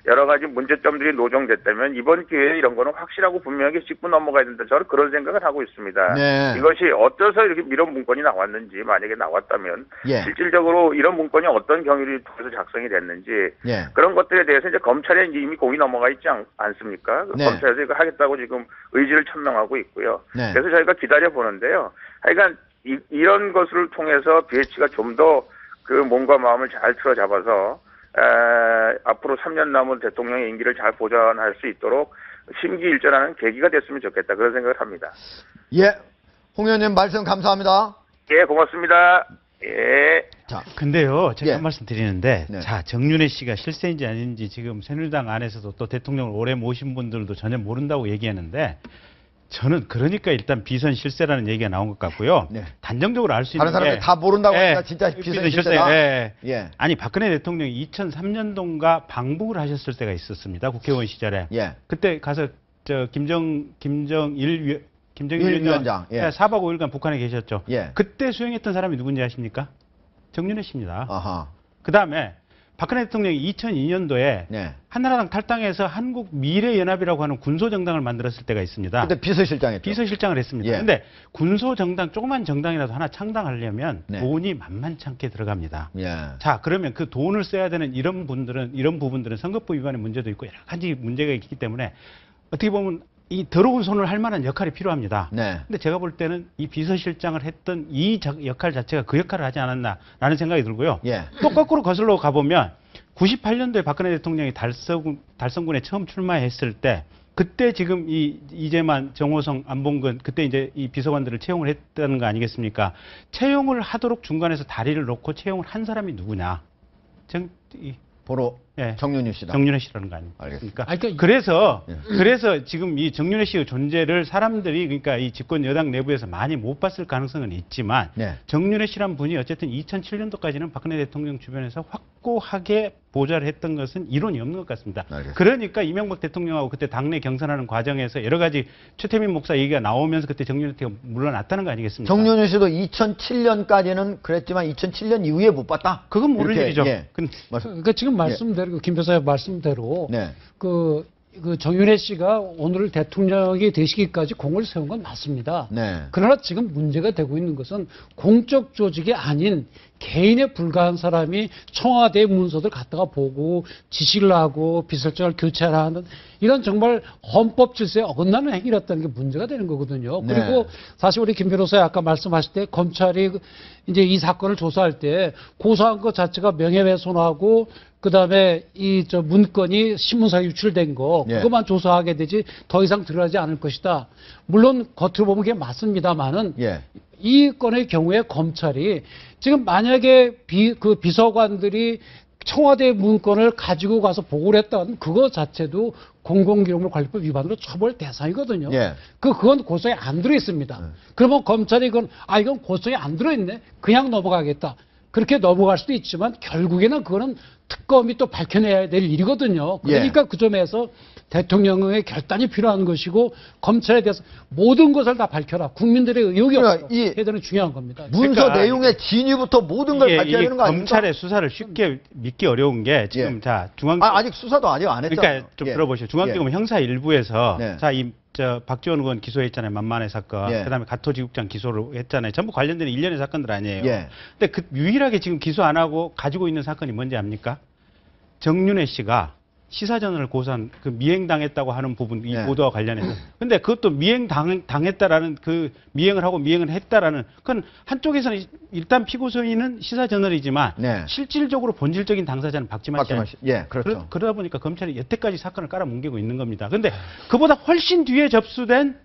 여러 가지 문제점들이 노정됐다면 이번 기회에 이런 거는 확실하고 분명하게 짚고 넘어가야 된다. 저는 그런 생각을 하고 있습니다. 네. 이것이 어떠서 이렇게 이런 문건이 나왔는지 만약에 나왔다면 예. 실질적으로 이런 문건이 어떤 경위를 통해서 작성이 됐는지 예. 그런 것들에 대해서 이제 검찰에 이미 공이 넘어가 있지 않습니까? 네. 검찰에서 이거 하겠다고 지금 의지를 천명하고 있고요. 네. 그래서 저희가 기다려 보는데요. 하여간 이런 것을 통해서 BH가 좀 더 그 몸과 마음을 잘 틀어잡아서 앞으로 3년 남은 대통령의 임기를 잘 보존할 수 있도록 심기일전하는 계기가 됐으면 좋겠다. 그런 생각을 합니다. 예. 홍 의원님 말씀 감사합니다. 예, 고맙습니다. 예. 자, 근데요, 제가 예. 한 말씀 드리는데, 네. 자, 정윤회 씨가 실세인지 아닌지 지금 새누리당 안에서도 또 대통령을 오래 모신 분들도 전혀 모른다고 얘기하는데, 저는 그러니까 일단 비선 실세라는 얘기가 나온 것 같고요. 네. 단정적으로 알 수 있는 다른 사람들이 다 모른다고 하니까 진짜 비선 실세다. 예. 아니, 박근혜 대통령이 2003년도인가 방북을 하셨을 때가 있었습니다. 국회의원 시절에. 예. 그때 가서 김정일 위원장, 예. 4박 5일간 북한에 계셨죠. 예. 그때 수행했던 사람이 누군지 아십니까? 정윤회 씨입니다. 아하. 그다음에 박근혜 대통령이 2002년도에 네. 한나라당 탈당해서 한국 미래연합이라고 하는 군소정당을 만들었을 때가 있습니다. 그때 비서실장했죠. 비서실장을 했습니다. 예. 그런데 군소정당, 조그만 정당이라도 하나 창당하려면 네. 돈이 만만치 않게 들어갑니다. 예. 자, 그러면 그 돈을 써야 되는 이런 부분들은 선거법 위반의 문제도 있고 여러 가지 문제가 있기 때문에 어떻게 보면 이 더러운 손을 할 만한 역할이 필요합니다. 네. 근데 제가 볼 때는 이 비서실장을 했던 이 역할 자체가 그 역할을 하지 않았나라는 생각이 들고요. 예. 또 거꾸로 거슬러 가보면 98년도에 박근혜 대통령이 달성군에 처음 출마했을 때 그때 지금 이재만, 정호성, 안봉근 그때 이제 이 비서관들을 채용을 했다는 거 아니겠습니까? 채용을 하도록 중간에서 다리를 놓고 채용을 한 사람이 누구냐? 보로 예. 정윤희 씨다. 정윤회 씨라는 거 아닙니까? 그러니까 그래서 지금 이 정윤회 씨의 존재를 사람들이 그러니까 이 집권 여당 내부에서 많이 못 봤을 가능성은 있지만 네. 정윤회 씨란 분이 어쨌든 2007년도까지는 박근혜 대통령 주변에서 확고하게 보좌를 했던 것은 이론이 없는 것 같습니다. 알겠습니다. 그러니까 이명박 대통령하고 그때 당내 경선하는 과정에서 여러 가지 최태민 목사 얘기가 나오면서 그때 정윤회 씨가 물러났다는 거 아니겠습니까? 정윤희 씨도 2007년까지는 그랬지만 2007년 이후에 못 봤다. 그건 모를 이렇게, 일이죠. 예. 그러니까 지금 말씀대로 김 변호사의 말씀대로 네. 그 정윤회 씨가 오늘 대통령이 되시기까지 공을 세운 건 맞습니다. 네. 그러나 지금 문제가 되고 있는 것은 공적 조직이 아닌 개인에 불과한 사람이 청와대 문서들 갖다가 보고 지시를 하고 비서장을 교체하는 이런 정말 헌법 질서에 어긋나는 행위였다는 게 문제가 되는 거거든요. 네. 그리고 사실 우리 김 변호사 아까 말씀하실 때 검찰이 이제 이 사건을 조사할 때 고소한 것 자체가 명예훼손하고 그다음에 문건이 신문사에 유출된 거 예. 그것만 조사하게 되지 더 이상 드러나지 않을 것이다. 물론 겉으로 보면 그게 맞습니다만은 예. 이 건의 경우에 검찰이 지금 만약에 그 비서관들이 청와대 문건을 가지고 가서 보고를 했다면 그거 자체도 공공기록물관리법 위반으로 처벌 대상이거든요. 예. 그건 고소에 안 들어 있습니다. 그러면 검찰이 이건 고소에 안 들어 있네. 그냥 넘어가겠다. 그렇게 넘어갈 수도 있지만 결국에는 그거는 특검이 또 밝혀내야 될 일이거든요. 그러니까 그 점에서 대통령의 결단이 필요한 것이고 검찰에 대해서 모든 것을 다 밝혀라. 국민들의 의혹이 그러니까 없도록 해야 되는 중요한 겁니다. 문서 그러니까 내용의 진위부터 모든 걸 밝혀야 되는 거 아닙니까? 검찰의 수사를 쉽게 믿기 어려운 게 지금 예. 자 중앙 아직 수사도 아직 안 했잖아요. 그러니까 좀 예. 들어보시죠. 중앙지검 형사 일부에서 네. 자 박지원 의원 기소했잖아요. 만만의 사건. 예. 그다음에 가토지국장 기소를 했잖아요. 전부 관련된 일련의 사건들 아니에요. 예. 근데 그 유일하게 지금 기소 안 하고 가지고 있는 사건이 뭔지 압니까? 정윤회 씨가 시사전을 고소한 그 미행당했다고 하는 부분 이 네. 보도와 관련해서. 근데 그것도 미행당했다라는 그 미행을 하고 미행을 했다라는 그건 한쪽에서는 일단 피고소인은 시사저널이지만 네. 실질적으로 본질적인 당사자는 박지만 씨. 예, 그렇죠. 그러다 보니까 검찰이 여태까지 사건을 깔아뭉개고 있는 겁니다. 근데 그보다 훨씬 뒤에 접수된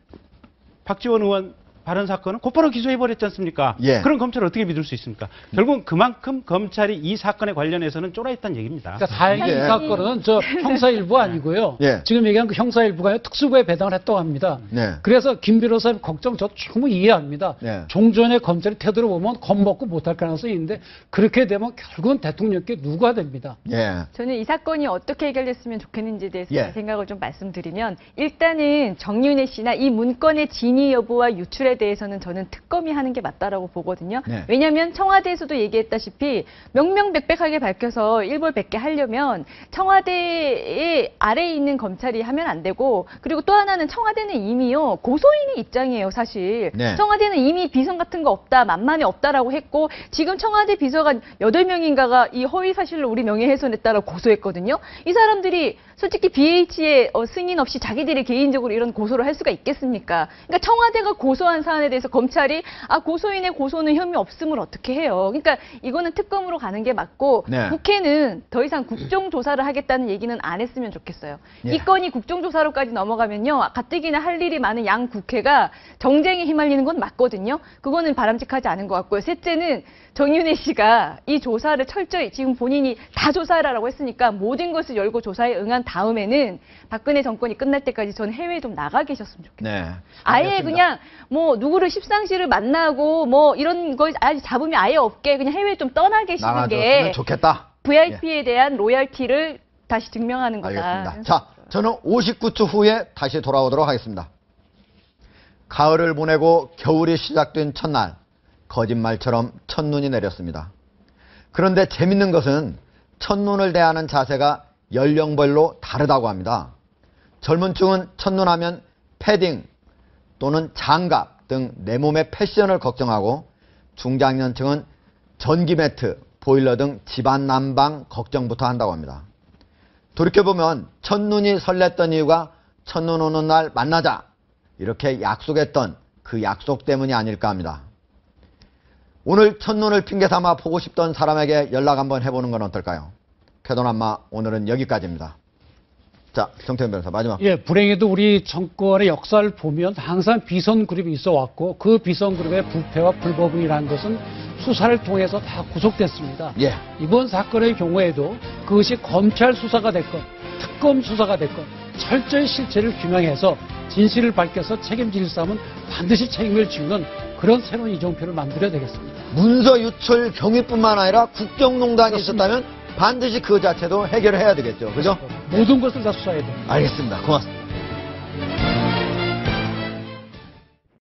박지원 의원 발언 사건은 곧바로 기소해버렸지 않습니까? 예. 그런 검찰을 어떻게 믿을 수 있습니까? 결국은 그만큼 검찰이 이 사건에 관련해서는 쫄아있다는 얘기입니다. 그러니까 다행히 예. 이 사건은 저 형사 일부 아니고요. 예. 지금 얘기한 그 형사 일부가 아니라 특수부에 배당을 했다고 합니다. 네. 그래서 김 변호사님 걱정 저 충분히 이해합니다. 네. 종전의 검찰의 태도를 보면 겁먹고 못할 가능성이 있는데 그렇게 되면 결국은 대통령께 누가 됩니다. 예. 저는 이 사건이 어떻게 해결됐으면 좋겠는지에 대해서 예. 생각을 좀 말씀드리면 일단은 정윤회 씨나 이 문건의 진위 여부와 유출에 대해서는 저는 특검이 하는 게 맞다라고 보거든요. 네. 왜냐하면 청와대에서도 얘기했다시피 명명백백하게 밝혀서 일벌백계 하려면 청와대의 아래에 있는 검찰이 하면 안 되고 그리고 또 하나는 청와대는 이미요 고소인의 입장이에요 사실. 네. 청와대는 이미 비선 같은 거 없다 만만에 없다라고 했고 지금 청와대 비서가 8명인가가 이 허위 사실로 우리 명예훼손했다라고 고소했거든요. 이 사람들이 솔직히 BH의 승인 없이 자기들이 개인적으로 이런 고소를 할 수가 있겠습니까? 그러니까 청와대가 고소한 사안에 대해서 검찰이 고소인의 고소는 혐의 없음을 어떻게 해요? 그러니까 이거는 특검으로 가는 게 맞고 네. 국회는 더 이상 국정조사를 하겠다는 얘기는 안 했으면 좋겠어요. 예. 이 건이 국정조사로까지 넘어가면요. 가뜩이나 할 일이 많은 양 국회가 정쟁에 휘말리는 건 맞거든요. 그거는 바람직하지 않은 것 같고요. 셋째는 정윤회 씨가 이 조사를 철저히 지금 본인이 다 조사하라고 했으니까 모든 것을 열고 조사에 응한 다음에는 박근혜 정권이 끝날 때까지 전 해외에 좀 나가 계셨으면 좋겠어요. 네. 아예 알겠습니다. 그냥 뭐 누구를 십상시를 만나고 뭐 이런 거 아직 잡음이 아예 없게 그냥 해외에 좀 떠나 계시는 나가줬으면 게 좋겠다. VIP에 대한 로열티를 다시 증명하는 거다. 알겠습니다. 자, 저는 59초 후에 다시 돌아오도록 하겠습니다. 가을을 보내고 겨울이 시작된 첫날, 거짓말처럼 첫눈이 내렸습니다. 그런데 재밌는 것은 첫눈을 대하는 자세가 연령별로 다르다고 합니다. 젊은 층은 첫눈하면 패딩 또는 장갑 등 내 몸의 패션을 걱정하고 중장년층은 전기 매트, 보일러 등 집안 난방 걱정부터 한다고 합니다. 돌이켜보면 첫눈이 설렜던 이유가 첫눈 오는 날 만나자 이렇게 약속했던 그 약속 때문이 아닐까 합니다. 오늘 첫눈을 핑계 삼아 보고 싶던 사람에게 연락 한번 해보는 건 어떨까요? 쾌도남마 오늘은 여기까지입니다. 자, 정태현 변호사 마지막. 예, 불행히도 우리 정권의 역사를 보면 항상 비선 그룹이 있어 왔고 그 비선 그룹의 부패와 불법이라는 것은 수사를 통해서 다 구속됐습니다. 예. 이번 사건의 경우에도 그것이 검찰 수사가 됐건 특검 수사가 됐건 철저히 실체를 규명해서 진실을 밝혀서 책임질 사람은 반드시 책임을 지우는 그런 새로운 이정표를 만들어야 되겠습니다. 문서 유출 경위뿐만 아니라 국정농단이 있었다면 반드시 그 자체도 해결해야 되겠죠. 그죠? 모든 것을 다 수사해야 됩니다. 알겠습니다. 고맙습니다.